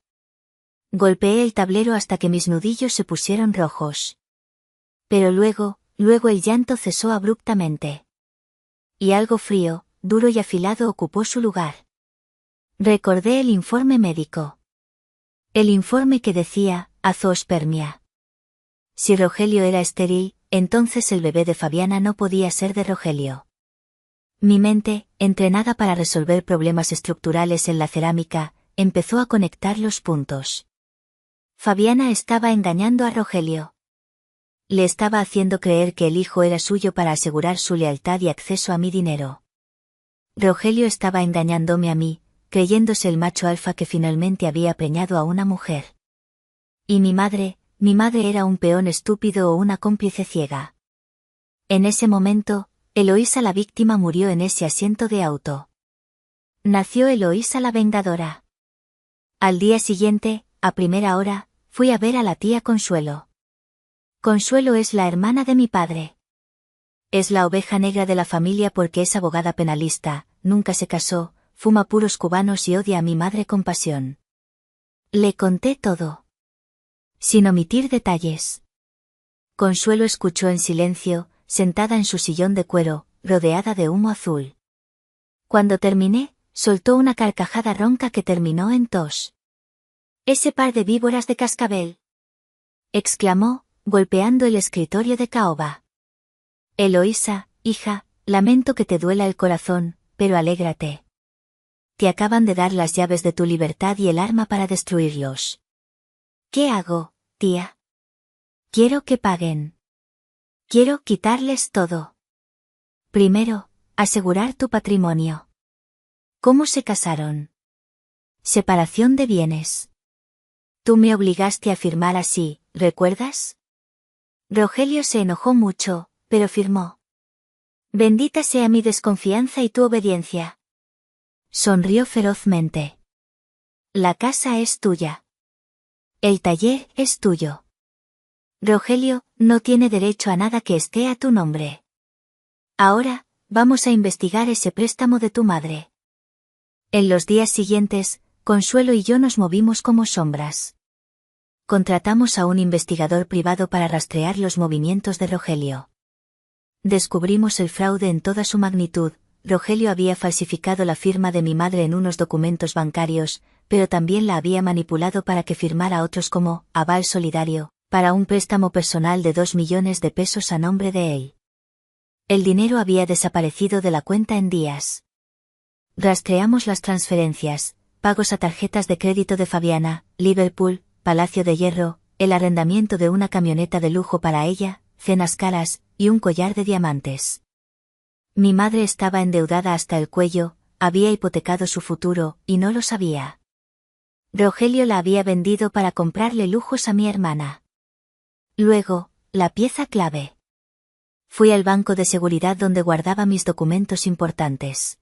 Golpeé el tablero hasta que mis nudillos se pusieron rojos. Pero luego el llanto cesó abruptamente. Y algo frío, duro y afilado ocupó su lugar. Recordé el informe médico. El informe que decía, azoospermia. Si Rogelio era estéril, entonces el bebé de Fabiana no podía ser de Rogelio. Mi mente, entrenada para resolver problemas estructurales en la cerámica, empezó a conectar los puntos. Fabiana estaba engañando a Rogelio. Le estaba haciendo creer que el hijo era suyo para asegurar su lealtad y acceso a mi dinero. Rogelio estaba engañándome a mí, creyéndose el macho alfa que finalmente había preñado a una mujer. Y mi madre era un peón estúpido o una cómplice ciega. En ese momento, Eloísa la víctima murió en ese asiento de auto. Nació Eloísa la vengadora. Al día siguiente, a primera hora, fui a ver a la tía Consuelo. Consuelo es la hermana de mi padre. Es la oveja negra de la familia porque es abogada penalista, nunca se casó, fuma puros cubanos y odia a mi madre con pasión. Le conté todo. Sin omitir detalles. Consuelo escuchó en silencio, sentada en su sillón de cuero, rodeada de humo azul. Cuando terminé, soltó una carcajada ronca que terminó en tos. «Ese par de víboras de cascabel», exclamó, golpeando el escritorio de caoba. «Eloísa, hija, lamento que te duela el corazón, pero alégrate. Te acaban de dar las llaves de tu libertad y el arma para destruirlos». «¿Qué hago, tía?» «Quiero que paguen. Quiero quitarles todo. Primero, asegurar tu patrimonio». «¿Cómo se casaron?» «Separación de bienes. Tú me obligaste a firmar así, ¿recuerdas?» Rogelio se enojó mucho, pero firmó. «Bendita sea mi desconfianza y tu obediencia». Sonrió ferozmente. «La casa es tuya. El taller es tuyo. Rogelio no tiene derecho a nada que esté a tu nombre. Ahora, vamos a investigar ese préstamo de tu madre». En los días siguientes, Consuelo y yo nos movimos como sombras. Contratamos a un investigador privado para rastrear los movimientos de Rogelio. Descubrimos el fraude en toda su magnitud. Rogelio había falsificado la firma de mi madre en unos documentos bancarios, pero también la había manipulado para que firmara otros como aval solidario, para un préstamo personal de 2 millones de pesos a nombre de él. El dinero había desaparecido de la cuenta en días. Rastreamos las transferencias, pagos a tarjetas de crédito de Fabiana, Liverpool, Palacio de Hierro, el arrendamiento de una camioneta de lujo para ella, cenas caras, y un collar de diamantes. Mi madre estaba endeudada hasta el cuello, había hipotecado su futuro, y no lo sabía. Rogelio la había vendido para comprarle lujos a mi hermana. Luego, la pieza clave. Fui al banco de seguridad donde guardaba mis documentos importantes.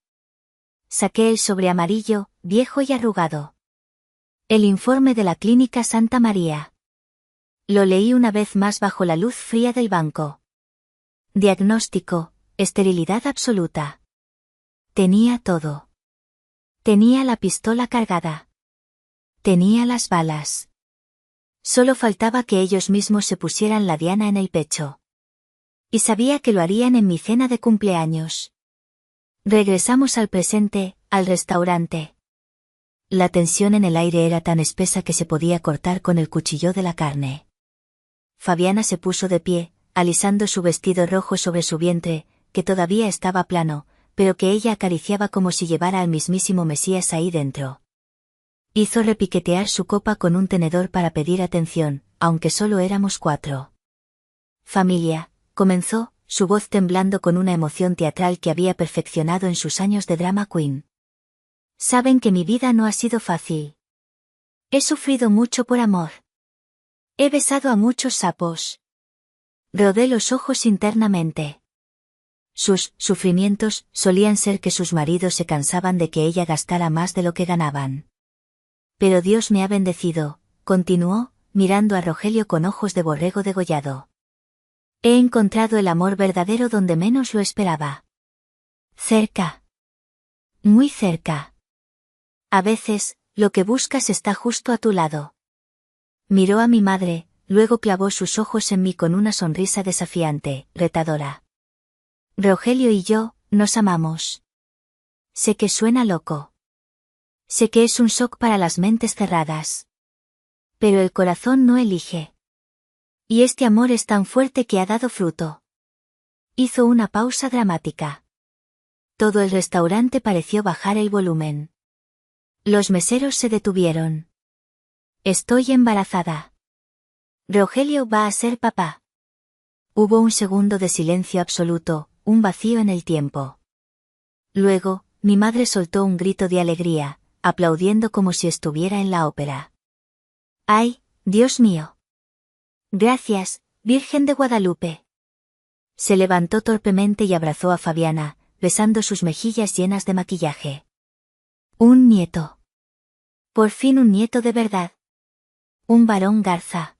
Saqué el sobre amarillo, viejo y arrugado. El informe de la Clínica Santa María. Lo leí una vez más bajo la luz fría del banco. Diagnóstico: esterilidad absoluta. Tenía todo. Tenía la pistola cargada. Tenía las balas. Solo faltaba que ellos mismos se pusieran la diana en el pecho. Y sabía que lo harían en mi cena de cumpleaños. Regresamos al presente, al restaurante. La tensión en el aire era tan espesa que se podía cortar con el cuchillo de la carne. Fabiana se puso de pie, alisando su vestido rojo sobre su vientre, que todavía estaba plano, pero que ella acariciaba como si llevara al mismísimo Mesías ahí dentro. Hizo repiquetear su copa con un tenedor para pedir atención, aunque solo éramos 4. Familia, comenzó, su voz temblando con una emoción teatral que había perfeccionado en sus años de drama queen. Saben que mi vida no ha sido fácil. He sufrido mucho por amor. He besado a muchos sapos. Rodé los ojos internamente. Sus sufrimientos solían ser que sus maridos se cansaban de que ella gastara más de lo que ganaban. Pero Dios me ha bendecido, continuó, mirando a Rogelio con ojos de borrego degollado. He encontrado el amor verdadero donde menos lo esperaba. Cerca. Muy cerca. A veces, lo que buscas está justo a tu lado. Miró a mi madre, luego clavó sus ojos en mí con una sonrisa desafiante, retadora. Rogelio y yo, nos amamos. Sé que suena loco. Sé que es un shock para las mentes cerradas. Pero el corazón no elige. Y este amor es tan fuerte que ha dado fruto. Hizo una pausa dramática. Todo el restaurante pareció bajar el volumen. Los meseros se detuvieron. Estoy embarazada. Rogelio va a ser papá. Hubo un segundo de silencio absoluto, un vacío en el tiempo. Luego, mi madre soltó un grito de alegría, aplaudiendo como si estuviera en la ópera. ¡Ay, Dios mío! Gracias, Virgen de Guadalupe. Se levantó torpemente y abrazó a Fabiana, besando sus mejillas llenas de maquillaje. Un nieto. Por fin un nieto de verdad. Un varón Garza.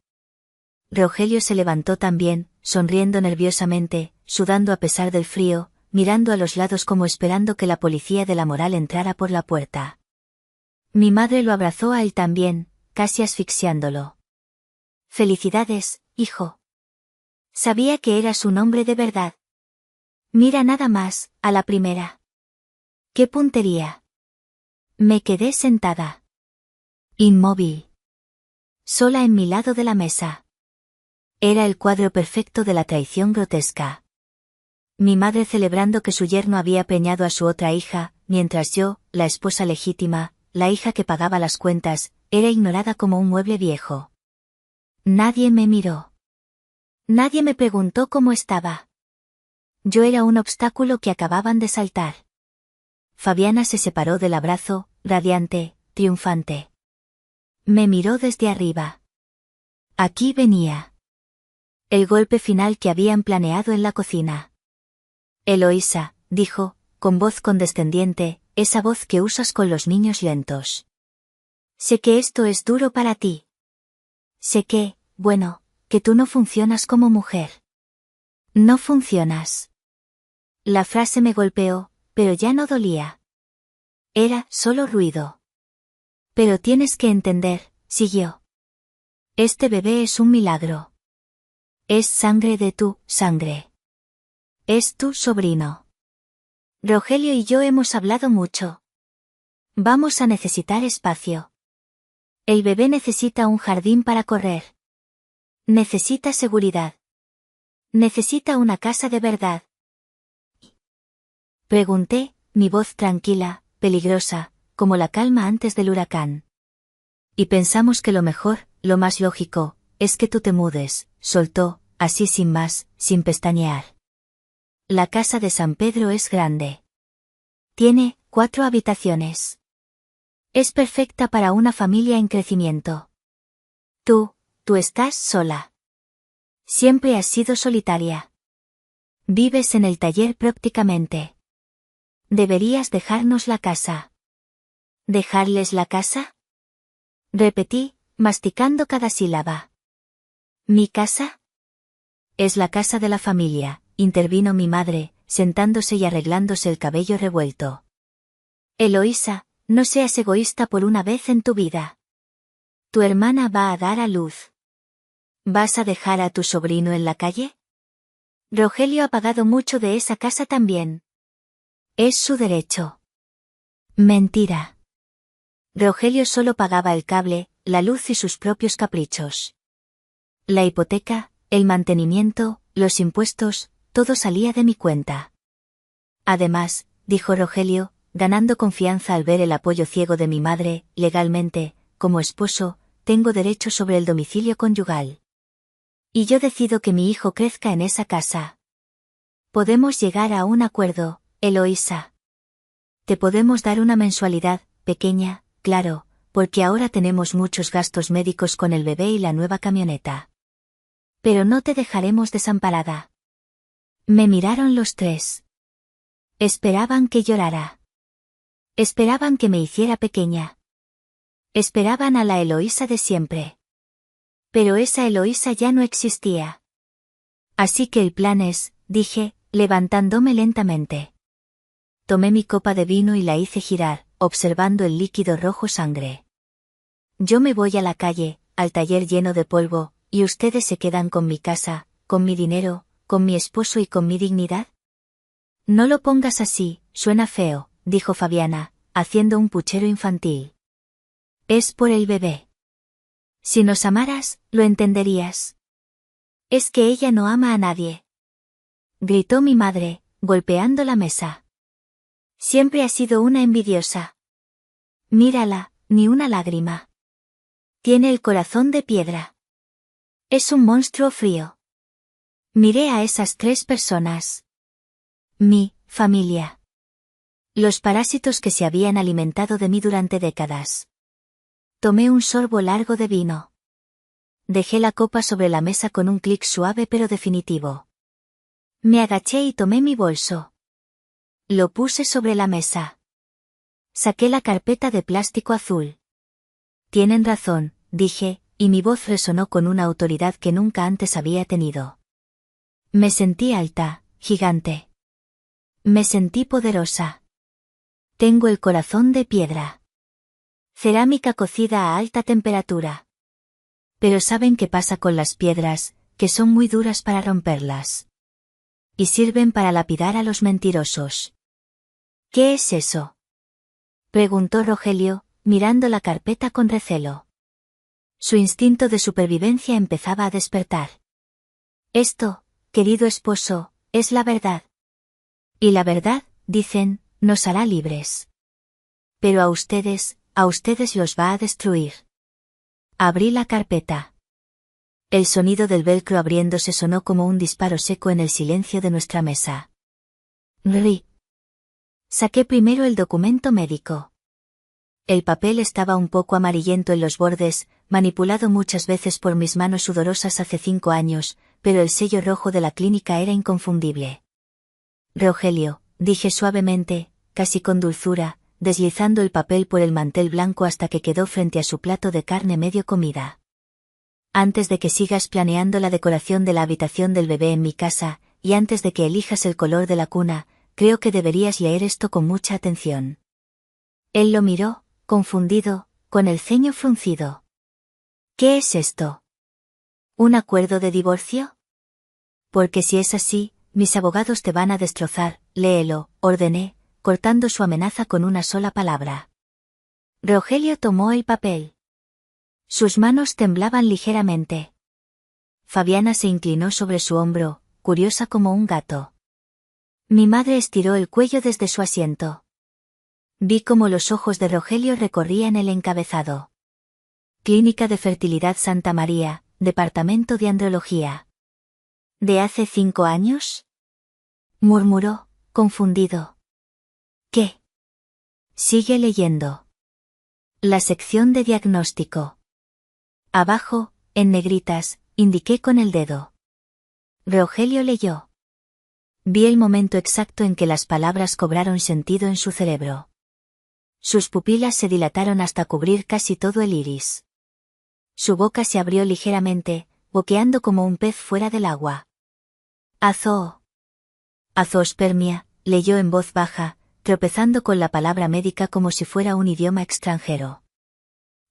Rogelio se levantó también, sonriendo nerviosamente, sudando a pesar del frío, mirando a los lados como esperando que la policía de la moral entrara por la puerta. Mi madre lo abrazó a él también, casi asfixiándolo. Felicidades, hijo. Sabía que eras un hombre de verdad. Mira nada más, a la primera. ¡Qué puntería! Me quedé sentada. Inmóvil. Sola en mi lado de la mesa. Era el cuadro perfecto de la traición grotesca. Mi madre celebrando que su yerno había preñado a su otra hija, mientras yo, la esposa legítima, la hija que pagaba las cuentas, era ignorada como un mueble viejo. Nadie me miró. Nadie me preguntó cómo estaba. Yo era un obstáculo que acababan de saltar. Fabiana se separó del abrazo, radiante, triunfante. Me miró desde arriba. Aquí venía. El golpe final que habían planeado en la cocina. Eloísa, dijo, con voz condescendiente, esa voz que usas con los niños lentos. Sé que esto es duro para ti. Sé que, bueno, que tú no funcionas como mujer. No funcionas. La frase me golpeó, pero ya no dolía. Era solo ruido. Pero tienes que entender, siguió. Este bebé es un milagro. Es sangre de tu sangre. Es tu sobrino. Rogelio y yo hemos hablado mucho. Vamos a necesitar espacio. El bebé necesita un jardín para correr. Necesita seguridad. Necesita una casa de verdad. Pregunté, mi voz tranquila, peligrosa, como la calma antes del huracán. Y pensamos que lo mejor, lo más lógico, es que tú te mudes, soltó, así sin más, sin pestañear. La casa de San Pedro es grande. Tiene 4 habitaciones. Es perfecta para una familia en crecimiento. Tú estás sola. Siempre has sido solitaria. Vives en el taller prácticamente. Deberías dejarnos la casa. ¿Dejarles la casa? Repetí, masticando cada sílaba. ¿Mi casa? Es la casa de la familia, intervino mi madre, sentándose y arreglándose el cabello revuelto. Eloísa, no seas egoísta por una vez en tu vida. Tu hermana va a dar a luz. ¿Vas a dejar a tu sobrino en la calle? Rogelio ha pagado mucho de esa casa también. Es su derecho. Mentira. Rogelio solo pagaba el cable, la luz y sus propios caprichos. La hipoteca, el mantenimiento, los impuestos, todo salía de mi cuenta. Además, dijo Rogelio, ganando confianza al ver el apoyo ciego de mi madre, legalmente, como esposo, tengo derecho sobre el domicilio conyugal. Y yo decido que mi hijo crezca en esa casa. Podemos llegar a un acuerdo, Eloísa. Te podemos dar una mensualidad, pequeña, claro, porque ahora tenemos muchos gastos médicos con el bebé y la nueva camioneta. Pero no te dejaremos desamparada. Me miraron los tres. Esperaban que llorara. Esperaban que me hiciera pequeña. Esperaban a la Eloísa de siempre. Pero esa Eloísa ya no existía. Así que el plan es, dije, levantándome lentamente. Tomé mi copa de vino y la hice girar, observando el líquido rojo sangre. Yo me voy a la calle, al taller lleno de polvo, y ustedes se quedan con mi casa, con mi dinero, con mi esposo y con mi dignidad. No lo pongas así, suena feo, dijo Fabiana, haciendo un puchero infantil. Es por el bebé. Si nos amaras, lo entenderías. Es que ella no ama a nadie. Gritó mi madre, golpeando la mesa. Siempre ha sido una envidiosa. Mírala, ni una lágrima. Tiene el corazón de piedra. Es un monstruo frío. Miré a esas tres personas. Mi familia. Los parásitos que se habían alimentado de mí durante décadas. Tomé un sorbo largo de vino. Dejé la copa sobre la mesa con un clic suave pero definitivo. Me agaché y tomé mi bolso. Lo puse sobre la mesa. Saqué la carpeta de plástico azul. Tienen razón, dije, y mi voz resonó con una autoridad que nunca antes había tenido. Me sentí alta, gigante. Me sentí poderosa. Tengo el corazón de piedra. Cerámica cocida a alta temperatura. Pero ¿saben qué pasa con las piedras, que son muy duras para romperlas? Y sirven para lapidar a los mentirosos. ¿Qué es eso? Preguntó Rogelio, mirando la carpeta con recelo. Su instinto de supervivencia empezaba a despertar. Esto, querido esposo, es la verdad. Y la verdad, dicen, nos hará libres. Pero a ustedes los va a destruir. Abrí la carpeta. El sonido del velcro abriéndose sonó como un disparo seco en el silencio de nuestra mesa. Ri. Saqué primero el documento médico. El papel estaba un poco amarillento en los bordes, manipulado muchas veces por mis manos sudorosas hace 5 años, pero el sello rojo de la clínica era inconfundible. Rogelio, dije suavemente, casi con dulzura, deslizando el papel por el mantel blanco hasta que quedó frente a su plato de carne medio comida. Antes de que sigas planeando la decoración de la habitación del bebé en mi casa, y antes de que elijas el color de la cuna, creo que deberías leer esto con mucha atención. Él lo miró, confundido, con el ceño fruncido. ¿Qué es esto? ¿Un acuerdo de divorcio? Porque si es así, mis abogados te van a destrozar, léelo, ordené, cortando su amenaza con una sola palabra. Rogelio tomó el papel. Sus manos temblaban ligeramente. Fabiana se inclinó sobre su hombro, curiosa como un gato. Mi madre estiró el cuello desde su asiento. Vi cómo los ojos de Rogelio recorrían el encabezado. Clínica de Fertilidad Santa María, Departamento de Andrología. ¿De hace 5 años? Murmuró, confundido. ¿Qué? Sigue leyendo. La sección de diagnóstico. Abajo, en negritas, indiqué con el dedo. Rogelio leyó. Vi el momento exacto en que las palabras cobraron sentido en su cerebro. Sus pupilas se dilataron hasta cubrir casi todo el iris. Su boca se abrió ligeramente, boqueando como un pez fuera del agua. Azoospermia, leyó en voz baja, tropezando con la palabra médica como si fuera un idioma extranjero.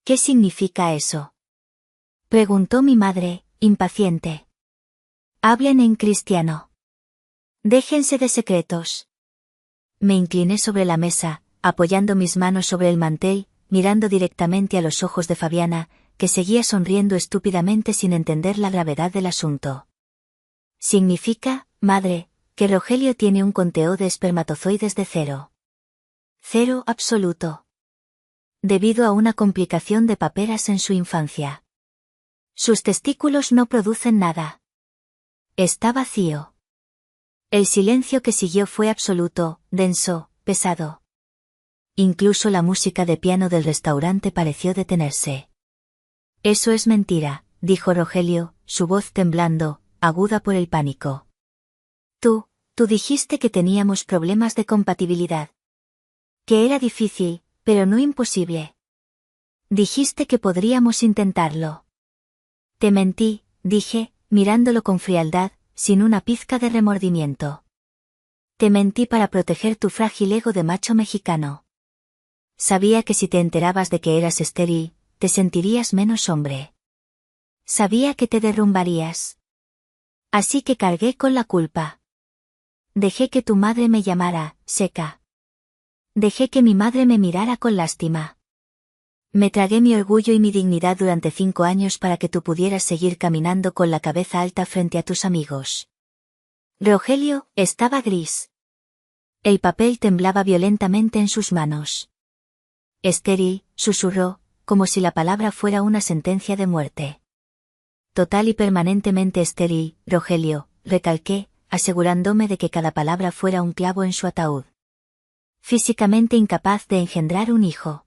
¿Qué significa eso?, preguntó mi madre, impaciente. Hablen en cristiano. Déjense de secretos. Me incliné sobre la mesa, apoyando mis manos sobre el mantel, mirando directamente a los ojos de Fabiana, que seguía sonriendo estúpidamente sin entender la gravedad del asunto. Significa, madre, que Rogelio tiene un conteo de espermatozoides de 0. 0 absoluto. Debido a una complicación de paperas en su infancia. Sus testículos no producen nada. Está vacío. El silencio que siguió fue absoluto, denso, pesado. Incluso la música de piano del restaurante pareció detenerse. Eso es mentira, dijo Rogelio, su voz temblando, aguda por el pánico. Tú dijiste que teníamos problemas de compatibilidad. Que era difícil, pero no imposible. Dijiste que podríamos intentarlo. Te mentí, dije, mirándolo con frialdad, sin una pizca de remordimiento. Te mentí para proteger tu frágil ego de macho mexicano. Sabía que si te enterabas de que eras estéril, te sentirías menos hombre. Sabía que te derrumbarías. Así que cargué con la culpa. Dejé que tu madre me llamara, seca. Dejé que mi madre me mirara con lástima. Me tragué mi orgullo y mi dignidad durante 5 años para que tú pudieras seguir caminando con la cabeza alta frente a tus amigos. Rogelio estaba gris. El papel temblaba violentamente en sus manos. Estéril, susurró, como si la palabra fuera una sentencia de muerte. Total y permanentemente estéril, Rogelio, recalqué, asegurándome de que cada palabra fuera un clavo en su ataúd. Físicamente incapaz de engendrar un hijo.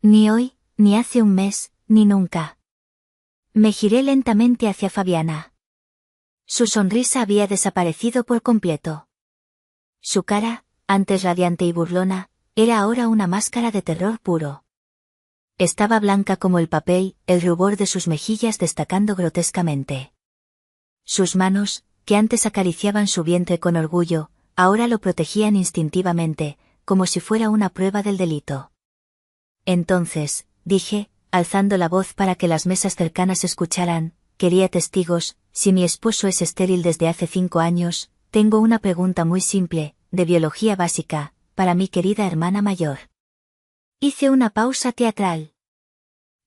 Ni hoy, ni hace un mes, ni nunca. Me giré lentamente hacia Fabiana. Su sonrisa había desaparecido por completo. Su cara, antes radiante y burlona, era ahora una máscara de terror puro. Estaba blanca como el papel, el rubor de sus mejillas destacando grotescamente. Sus manos, que antes acariciaban su vientre con orgullo, ahora lo protegían instintivamente, como si fuera una prueba del delito. Entonces, dije, alzando la voz para que las mesas cercanas escucharan, quería testigos, si mi esposo es estéril desde hace 5 años, tengo una pregunta muy simple, de biología básica, para mi querida hermana mayor. Hice una pausa teatral.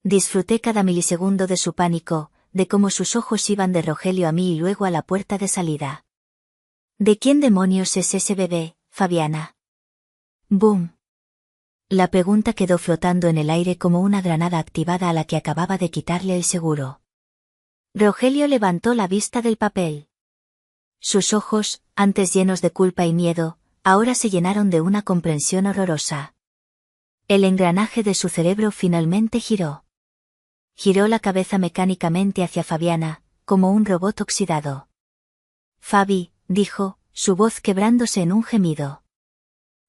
Disfruté cada milisegundo de su pánico, de cómo sus ojos iban de Rogelio a mí y luego a la puerta de salida. ¿De quién demonios es ese bebé, Fabiana? ¡Boom! La pregunta quedó flotando en el aire como una granada activada a la que acababa de quitarle el seguro. Rogelio levantó la vista del papel. Sus ojos, antes llenos de culpa y miedo, ahora se llenaron de una comprensión horrorosa. El engranaje de su cerebro finalmente giró. Giró la cabeza mecánicamente hacia Fabiana, como un robot oxidado. Fabi, dijo, su voz quebrándose en un gemido.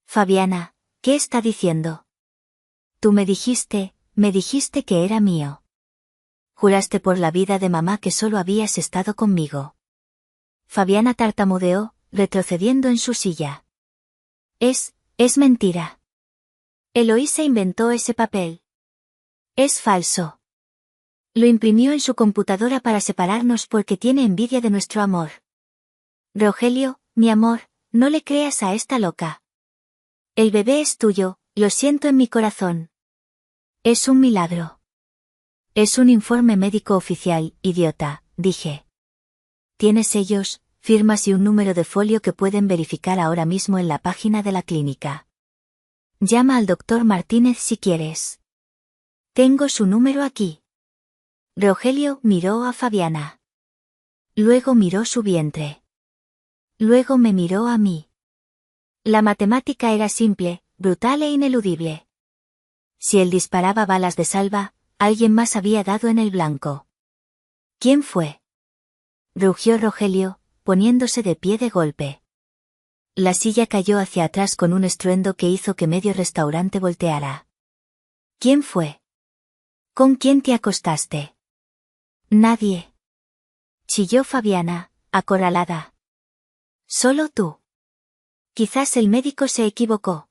Fabiana, ¿qué está diciendo? Tú me dijiste que era mío. Juraste por la vida de mamá que solo habías estado conmigo. Fabiana tartamudeó, retrocediendo en su silla. Es mentira. Eloísa inventó ese papel. Es falso. Lo imprimió en su computadora para separarnos porque tiene envidia de nuestro amor. Rogelio, mi amor, no le creas a esta loca. El bebé es tuyo, lo siento en mi corazón. Es un milagro. Es un informe médico oficial, idiota, dije. Tiene sellos, firmas y un número de folio que pueden verificar ahora mismo en la página de la clínica. Llama al doctor Martínez si quieres. Tengo su número aquí. Rogelio miró a Fabiana. Luego miró su vientre. Luego me miró a mí. La matemática era simple, brutal e ineludible. Si él disparaba balas de salva, alguien más había dado en el blanco. ¿Quién fue? Rugió Rogelio, poniéndose de pie de golpe. La silla cayó hacia atrás con un estruendo que hizo que medio restaurante volteara. ¿Quién fue? ¿Con quién te acostaste? Nadie. Chilló Fabiana, acorralada. Solo tú. Quizás el médico se equivocó.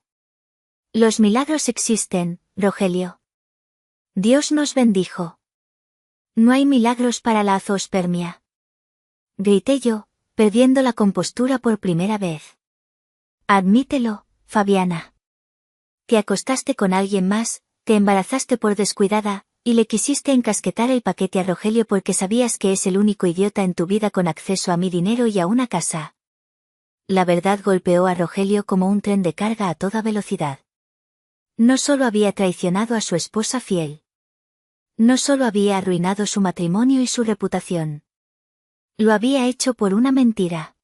Los milagros existen, Rogelio. Dios nos bendijo. No hay milagros para la zoospermia. Grité yo, perdiendo la compostura por primera vez. Admítelo, Fabiana. Te acostaste con alguien más, te embarazaste por descuidada, y le quisiste encasquetar el paquete a Rogelio porque sabías que es el único idiota en tu vida con acceso a mi dinero y a una casa. La verdad golpeó a Rogelio como un tren de carga a toda velocidad. No solo había traicionado a su esposa fiel. No solo había arruinado su matrimonio y su reputación. Lo había hecho por una mentira.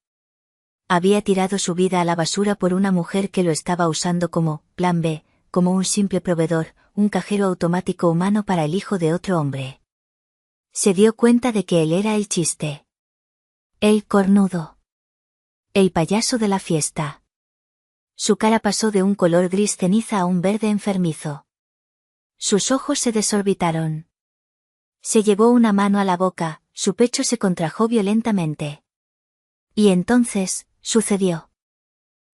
Había tirado su vida a la basura por una mujer que lo estaba usando como plan B, como un simple proveedor, un cajero automático humano para el hijo de otro hombre. Se dio cuenta de que él era el chiste. El cornudo. El payaso de la fiesta. Su cara pasó de un color gris ceniza a un verde enfermizo. Sus ojos se desorbitaron. Se llevó una mano a la boca, su pecho se contrajo violentamente. Y entonces, sucedió.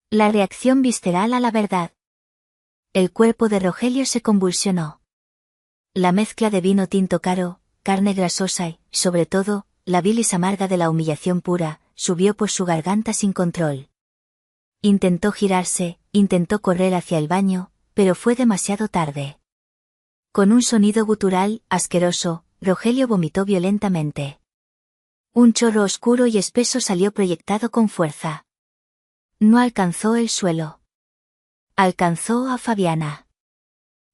La reacción visceral a la verdad. El cuerpo de Rogelio se convulsionó. La mezcla de vino tinto caro, carne grasosa y, sobre todo, la bilis amarga de la humillación pura, subió por su garganta sin control. Intentó girarse, intentó correr hacia el baño, pero fue demasiado tarde. Con un sonido gutural, asqueroso, Rogelio vomitó violentamente. Un chorro oscuro y espeso salió proyectado con fuerza. No alcanzó el suelo. Alcanzó a Fabiana.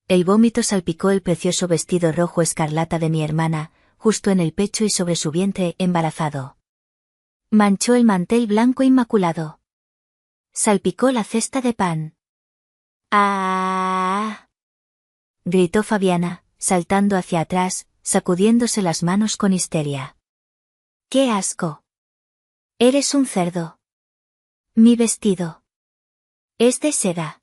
El vómito salpicó el precioso vestido rojo escarlata de mi hermana, justo en el pecho y sobre su vientre embarazado. Manchó el mantel blanco inmaculado. Salpicó la cesta de pan. ¡Ah! Gritó Fabiana, saltando hacia atrás, sacudiéndose las manos con histeria. ¡Qué asco! Eres un cerdo. Mi vestido. Es de seda.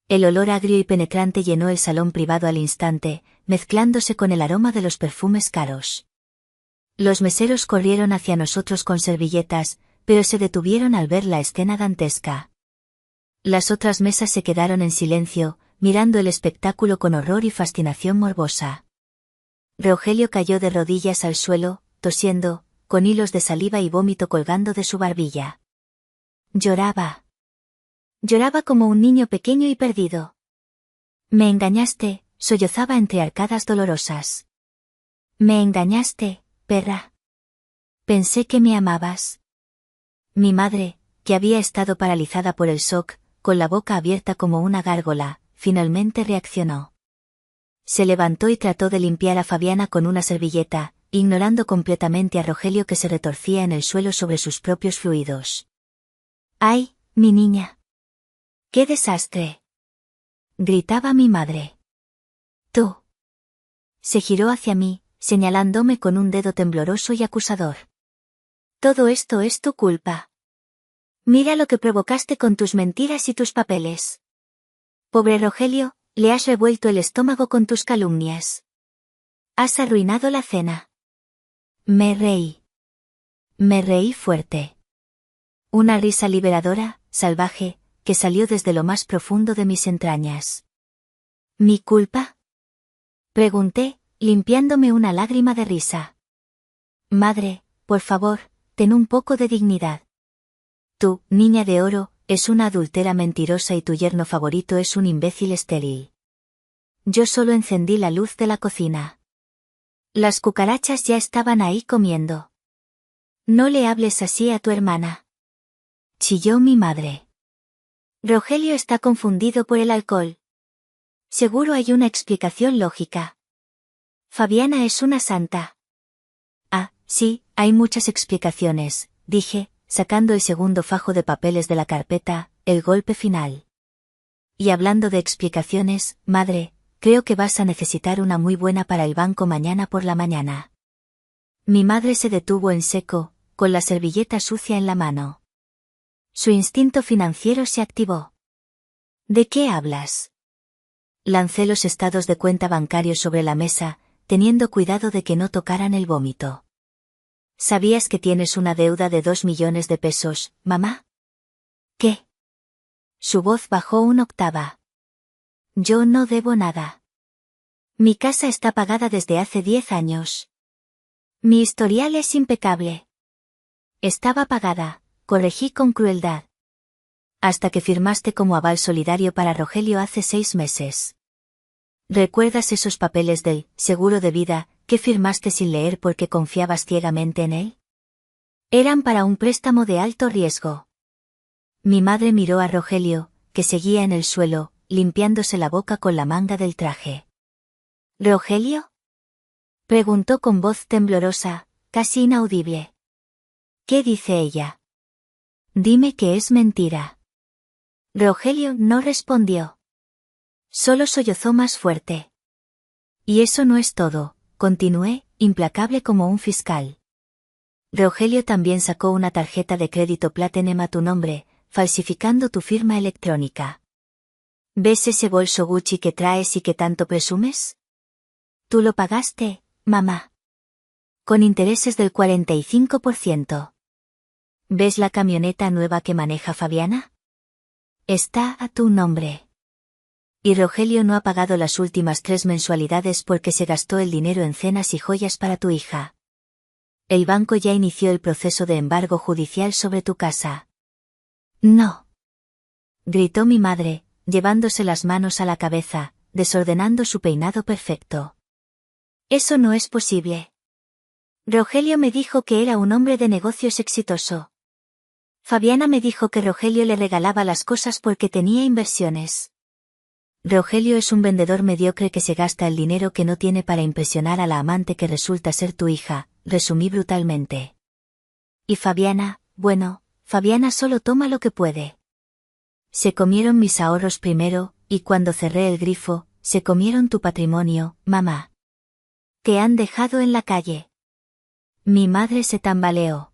El olor agrio y penetrante llenó el salón privado al instante, mezclándose con el aroma de los perfumes caros. Los meseros corrieron hacia nosotros con servilletas, pero se detuvieron al ver la escena dantesca. Las otras mesas se quedaron en silencio, mirando el espectáculo con horror y fascinación morbosa. Rogelio cayó de rodillas al suelo, tosiendo, con hilos de saliva y vómito colgando de su barbilla. Lloraba. Lloraba como un niño pequeño y perdido. Me engañaste, sollozaba entre arcadas dolorosas. Me engañaste, perra. Pensé que me amabas. Mi madre, que había estado paralizada por el shock, con la boca abierta como una gárgola, finalmente reaccionó. Se levantó y trató de limpiar a Fabiana con una servilleta, ignorando completamente a Rogelio que se retorcía en el suelo sobre sus propios fluidos. ¡Ay, mi niña! ¡Qué desastre! Gritaba mi madre. Tú. Se giró hacia mí, señalándome con un dedo tembloroso y acusador. Todo esto es tu culpa. Mira lo que provocaste con tus mentiras y tus papeles. Pobre Rogelio, le has revuelto el estómago con tus calumnias. Has arruinado la cena. Me reí. Me reí fuerte. Una risa liberadora, salvaje, que salió desde lo más profundo de mis entrañas. ¿Mi culpa? Pregunté, limpiándome una lágrima de risa. Madre, por favor, ten un poco de dignidad. Tú, niña de oro, es una adúltera mentirosa y tu yerno favorito es un imbécil estéril. Yo solo encendí la luz de la cocina. Las cucarachas ya estaban ahí comiendo. No le hables así a tu hermana. Chilló mi madre. Rogelio está confundido por el alcohol. Seguro hay una explicación lógica. Fabiana es una santa. Ah, sí, hay muchas explicaciones, dije, sacando el segundo fajo de papeles de la carpeta, el golpe final. Y hablando de explicaciones, madre, creo que vas a necesitar una muy buena para el banco mañana por la mañana. Mi madre se detuvo en seco, con la servilleta sucia en la mano. Su instinto financiero se activó. ¿De qué hablas? Lancé los estados de cuenta bancarios sobre la mesa, teniendo cuidado de que no tocaran el vómito. ¿Sabías que tienes una deuda de 2 millones de pesos, mamá? ¿Qué? Su voz bajó una octava. Yo no debo nada. Mi casa está pagada desde hace 10 años. Mi historial es impecable. Estaba pagada, corregí con crueldad. Hasta que firmaste como aval solidario para Rogelio hace 6 meses. ¿Recuerdas esos papeles del seguro de vida que firmaste sin leer porque confiabas ciegamente en él? Eran para un préstamo de alto riesgo. Mi madre miró a Rogelio, que seguía en el suelo, limpiándose la boca con la manga del traje. ¿Rogelio? Preguntó con voz temblorosa, casi inaudible. ¿Qué dice ella? Dime que es mentira. Rogelio no respondió. Solo sollozó más fuerte. Y eso no es todo, continué, implacable como un fiscal. Rogelio también sacó una tarjeta de crédito Platinum a tu nombre, falsificando tu firma electrónica. ¿Ves ese bolso Gucci que traes y que tanto presumes? Tú lo pagaste, mamá. Con intereses del 45%. ¿Ves la camioneta nueva que maneja Fabiana? Está a tu nombre. Y Rogelio no ha pagado las últimas 3 mensualidades porque se gastó el dinero en cenas y joyas para tu hija. El banco ya inició el proceso de embargo judicial sobre tu casa. No. Gritó mi madre, llevándose las manos a la cabeza, desordenando su peinado perfecto. Eso no es posible. Rogelio me dijo que era un hombre de negocios exitoso. Fabiana me dijo que Rogelio le regalaba las cosas porque tenía inversiones. Rogelio es un vendedor mediocre que se gasta el dinero que no tiene para impresionar a la amante que resulta ser tu hija, resumí brutalmente. Y Fabiana, bueno, Fabiana solo toma lo que puede. Se comieron mis ahorros primero, y cuando cerré el grifo, se comieron tu patrimonio, mamá. Te han dejado en la calle. Mi madre se tambaleó.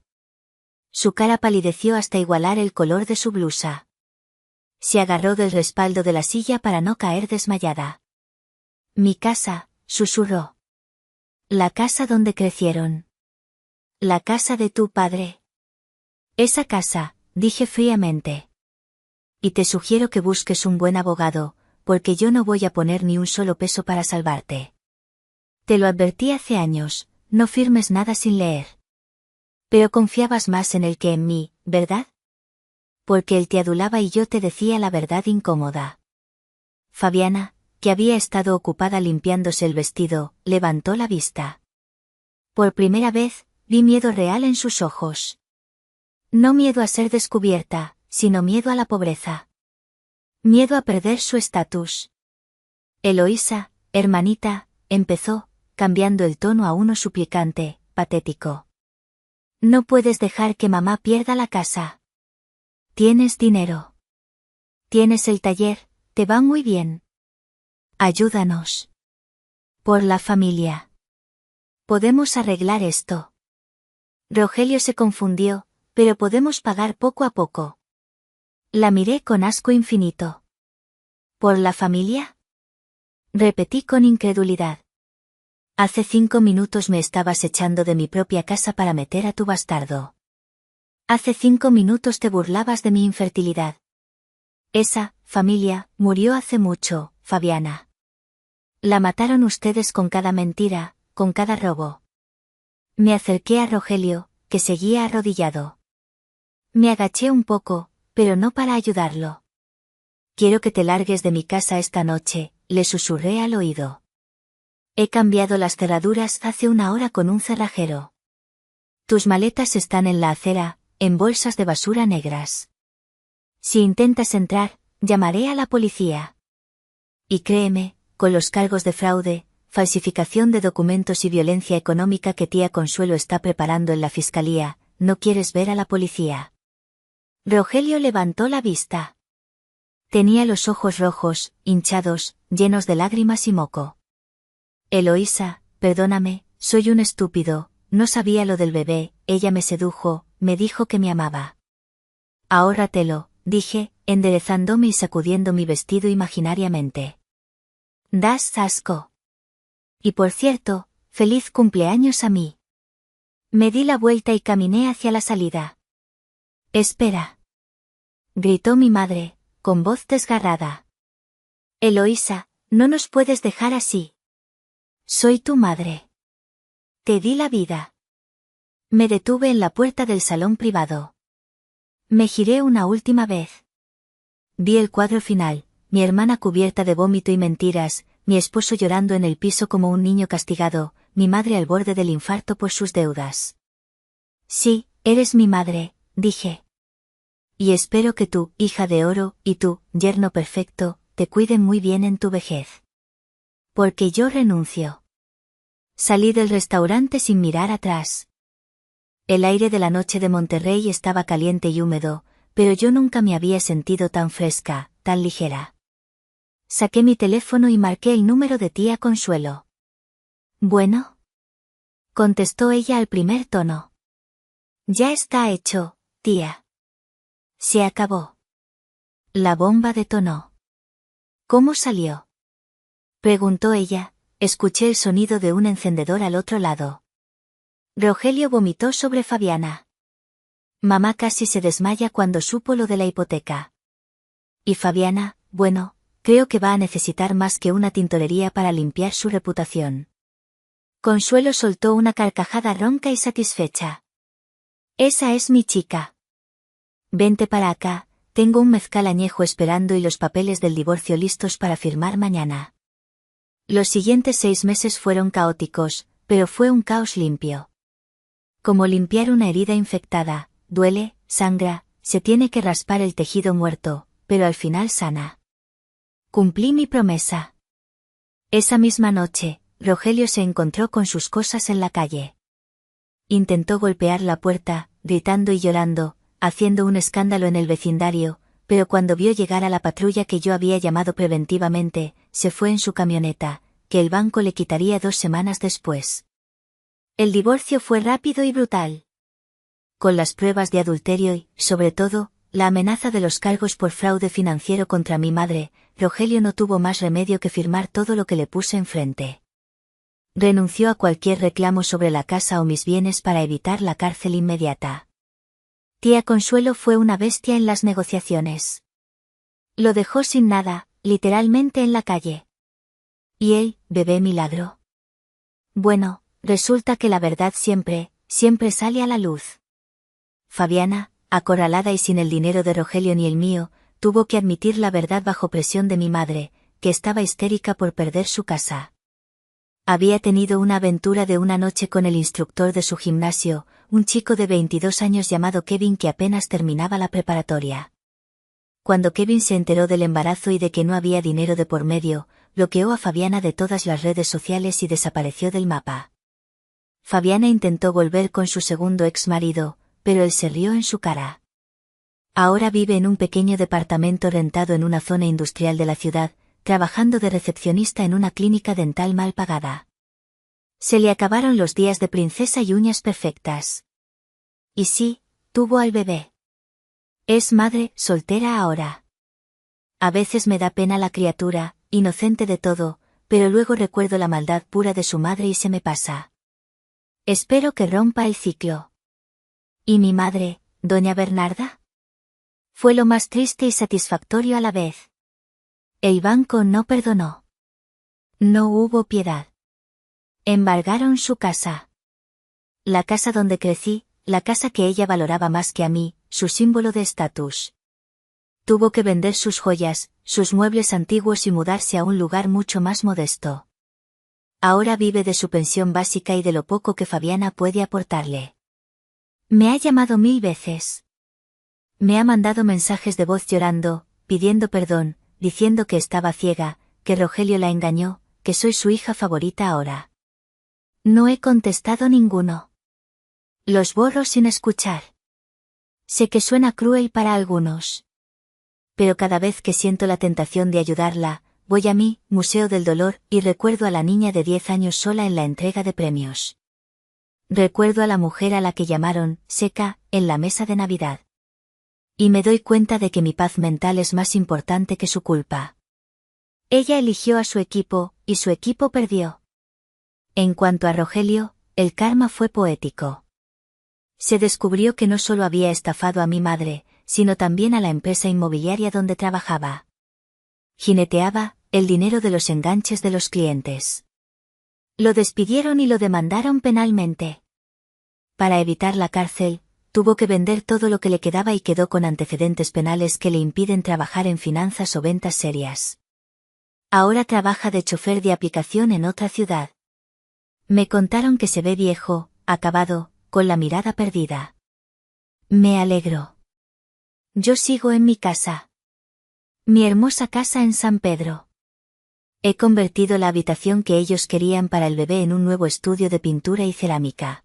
Su cara palideció hasta igualar el color de su blusa. Se agarró del respaldo de la silla para no caer desmayada. Mi casa, susurró. La casa donde crecieron. La casa de tu padre. Esa casa, dije fríamente. Y te sugiero que busques un buen abogado, porque yo no voy a poner ni un solo peso para salvarte. Te lo advertí hace años, no firmes nada sin leer. Pero confiabas más en él que en mí, ¿verdad? Porque él te adulaba y yo te decía la verdad incómoda. Fabiana, que había estado ocupada limpiándose el vestido, levantó la vista. Por primera vez, vi miedo real en sus ojos. No miedo a ser descubierta, sino miedo a la pobreza. Miedo a perder su estatus. Eloísa, hermanita, empezó, cambiando el tono a uno suplicante, patético. No puedes dejar que mamá pierda la casa. Tienes dinero. Tienes el taller, te va muy bien. Ayúdanos. Por la familia. Podemos arreglar esto. Rogelio se confundió, pero podemos pagar poco a poco. La miré con asco infinito. ¿Por la familia? Repetí con incredulidad. Hace 5 minutos me estabas echando de mi propia casa para meter a tu bastardo. Hace 5 minutos te burlabas de mi infertilidad. Esa familia murió hace mucho, Fabiana. La mataron ustedes con cada mentira, con cada robo. Me acerqué a Rogelio, que seguía arrodillado. Me agaché un poco, pero no para ayudarlo. Quiero que te largues de mi casa esta noche, le susurré al oído. He cambiado las cerraduras hace 1 hora con un cerrajero. Tus maletas están en la acera, en bolsas de basura negras. Si intentas entrar, llamaré a la policía. Y créeme, con los cargos de fraude, falsificación de documentos y violencia económica que tía Consuelo está preparando en la fiscalía, no quieres ver a la policía. Rogelio levantó la vista. Tenía los ojos rojos, hinchados, llenos de lágrimas y moco. Eloísa, perdóname, soy un estúpido, no sabía lo del bebé, ella me sedujo, me dijo que me amaba. Ahórratelo, dije, enderezándome y sacudiendo mi vestido imaginariamente. Das asco. Y por cierto, feliz cumpleaños a mí. Me di la vuelta y caminé hacia la salida. Espera. Gritó mi madre, con voz desgarrada. Eloísa, no nos puedes dejar así. Soy tu madre. Te di la vida. Me detuve en la puerta del salón privado. Me giré una última vez. Vi el cuadro final, mi hermana cubierta de vómito y mentiras, mi esposo llorando en el piso como un niño castigado, mi madre al borde del infarto por sus deudas. Sí, eres mi madre, dije. Y espero que tú, hija de oro, y tú, yerno perfecto, te cuiden muy bien en tu vejez. Porque yo renuncio. Salí del restaurante sin mirar atrás. El aire de la noche de Monterrey estaba caliente y húmedo, pero yo nunca me había sentido tan fresca, tan ligera. Saqué mi teléfono y marqué el número de tía Consuelo. ¿Bueno? Contestó ella al primer tono. Ya está hecho, tía. Se acabó. La bomba detonó. ¿Cómo salió? Preguntó ella, escuché el sonido de un encendedor al otro lado. Rogelio vomitó sobre Fabiana. Mamá casi se desmaya cuando supo lo de la hipoteca. Y Fabiana, bueno, creo que va a necesitar más que una tintorería para limpiar su reputación. Consuelo soltó una carcajada ronca y satisfecha. Esa es mi chica. Vente para acá, tengo un mezcal añejo esperando y los papeles del divorcio listos para firmar mañana. Los siguientes 6 meses fueron caóticos, pero fue un caos limpio. Como limpiar una herida infectada, duele, sangra, se tiene que raspar el tejido muerto, pero al final sana. Cumplí mi promesa. Esa misma noche, Rogelio se encontró con sus cosas en la calle. Intentó golpear la puerta, gritando y llorando, haciendo un escándalo en el vecindario, pero cuando vio llegar a la patrulla que yo había llamado preventivamente, se fue en su camioneta, que el banco le quitaría 2 semanas después. El divorcio fue rápido y brutal. Con las pruebas de adulterio y, sobre todo, la amenaza de los cargos por fraude financiero contra mi madre, Rogelio no tuvo más remedio que firmar todo lo que le puse enfrente. Renunció a cualquier reclamo sobre la casa o mis bienes para evitar la cárcel inmediata. Tía Consuelo fue una bestia en las negociaciones. Lo dejó sin nada, literalmente en la calle. ¿Y él, bebé milagro? Bueno, resulta que la verdad siempre sale a la luz. Fabiana, acorralada y sin el dinero de Rogelio ni el mío, tuvo que admitir la verdad bajo presión de mi madre, que estaba histérica por perder su casa. Había tenido una aventura de una noche con el instructor de su gimnasio, un chico de 22 años llamado Kevin que apenas terminaba la preparatoria. Cuando Kevin se enteró del embarazo y de que no había dinero de por medio, bloqueó a Fabiana de todas las redes sociales y desapareció del mapa. Fabiana intentó volver con su segundo ex marido, pero él se rió en su cara. Ahora vive en un pequeño departamento rentado en una zona industrial de la ciudad, trabajando de recepcionista en una clínica dental mal pagada. Se le acabaron los días de princesa y uñas perfectas. Y sí, tuvo al bebé. Es madre soltera ahora. A veces me da pena la criatura, inocente de todo, pero luego recuerdo la maldad pura de su madre y se me pasa. Espero que rompa el ciclo. ¿Y mi madre, doña Bernarda? Fue lo más triste y satisfactorio a la vez. El banco no perdonó. No hubo piedad. Embargaron su casa. La casa donde crecí, la casa que ella valoraba más que a mí, su símbolo de estatus. Tuvo que vender sus joyas, sus muebles antiguos y mudarse a un lugar mucho más modesto. Ahora vive de su pensión básica y de lo poco que Fabiana puede aportarle. Me ha llamado 1000 veces. Me ha mandado mensajes de voz llorando, pidiendo perdón, diciendo que estaba ciega, que Rogelio la engañó, que soy su hija favorita ahora. No he contestado ninguno. Los borro sin escuchar. Sé que suena cruel para algunos. Pero cada vez que siento la tentación de ayudarla, voy a mi Museo del Dolor y recuerdo a la niña de 10 años sola en la entrega de premios. Recuerdo a la mujer a la que llamaron seca en la mesa de Navidad. Y me doy cuenta de que mi paz mental es más importante que su culpa. Ella eligió a su equipo, y su equipo perdió. En cuanto a Rogelio, el karma fue poético. Se descubrió que no solo había estafado a mi madre, sino también a la empresa inmobiliaria donde trabajaba. Jineteaba el dinero de los enganches de los clientes. Lo despidieron y lo demandaron penalmente. Para evitar la cárcel, tuvo que vender todo lo que le quedaba y quedó con antecedentes penales que le impiden trabajar en finanzas o ventas serias. Ahora trabaja de chofer de aplicación en otra ciudad. Me contaron que se ve viejo, acabado, con la mirada perdida. Me alegro. Yo sigo en mi casa. Mi hermosa casa en San Pedro. He convertido la habitación que ellos querían para el bebé en un nuevo estudio de pintura y cerámica.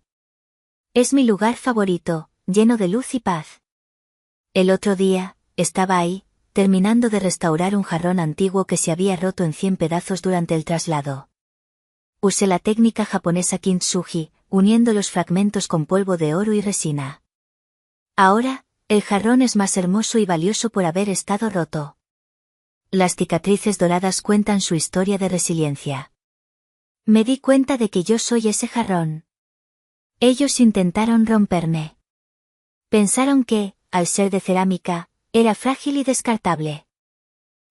Es mi lugar favorito, lleno de luz y paz. El otro día, estaba ahí, terminando de restaurar un jarrón antiguo que se había roto en 100 pedazos durante el traslado. Usé la técnica japonesa kintsugi, uniendo los fragmentos con polvo de oro y resina. Ahora, el jarrón es más hermoso y valioso por haber estado roto. Las cicatrices doradas cuentan su historia de resiliencia. Me di cuenta de que yo soy ese jarrón. Ellos intentaron romperme. Pensaron que, al ser de cerámica, era frágil y descartable.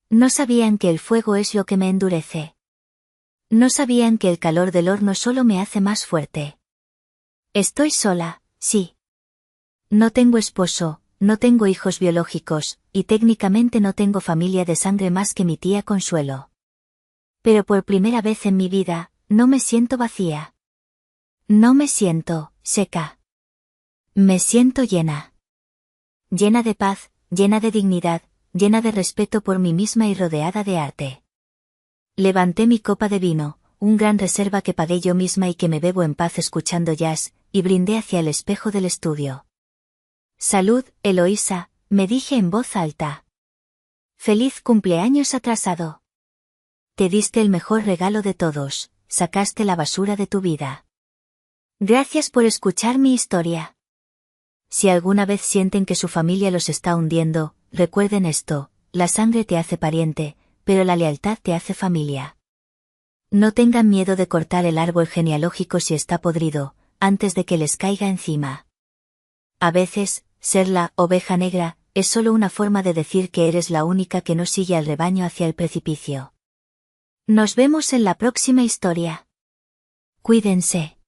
No sabían que el fuego es lo que me endurece. No sabían que el calor del horno solo me hace más fuerte. Estoy sola, sí. No tengo esposo, no tengo hijos biológicos, y técnicamente no tengo familia de sangre más que mi tía Consuelo. Pero por primera vez en mi vida, no me siento vacía. No me siento seca. Me siento llena. Llena de paz, llena de dignidad, llena de respeto por mí misma y rodeada de arte. Levanté mi copa de vino, un gran reserva que pagué yo misma y que me bebo en paz escuchando jazz, y brindé hacia el espejo del estudio. Salud, Eloísa, me dije en voz alta. Feliz cumpleaños atrasado. Te diste el mejor regalo de todos, sacaste la basura de tu vida. Gracias por escuchar mi historia. Si alguna vez sienten que su familia los está hundiendo, recuerden esto, la sangre te hace pariente, pero la lealtad te hace familia. No tengan miedo de cortar el árbol genealógico si está podrido, antes de que les caiga encima. A veces, ser la oveja negra es solo una forma de decir que eres la única que no sigue al rebaño hacia el precipicio. Nos vemos en la próxima historia. Cuídense.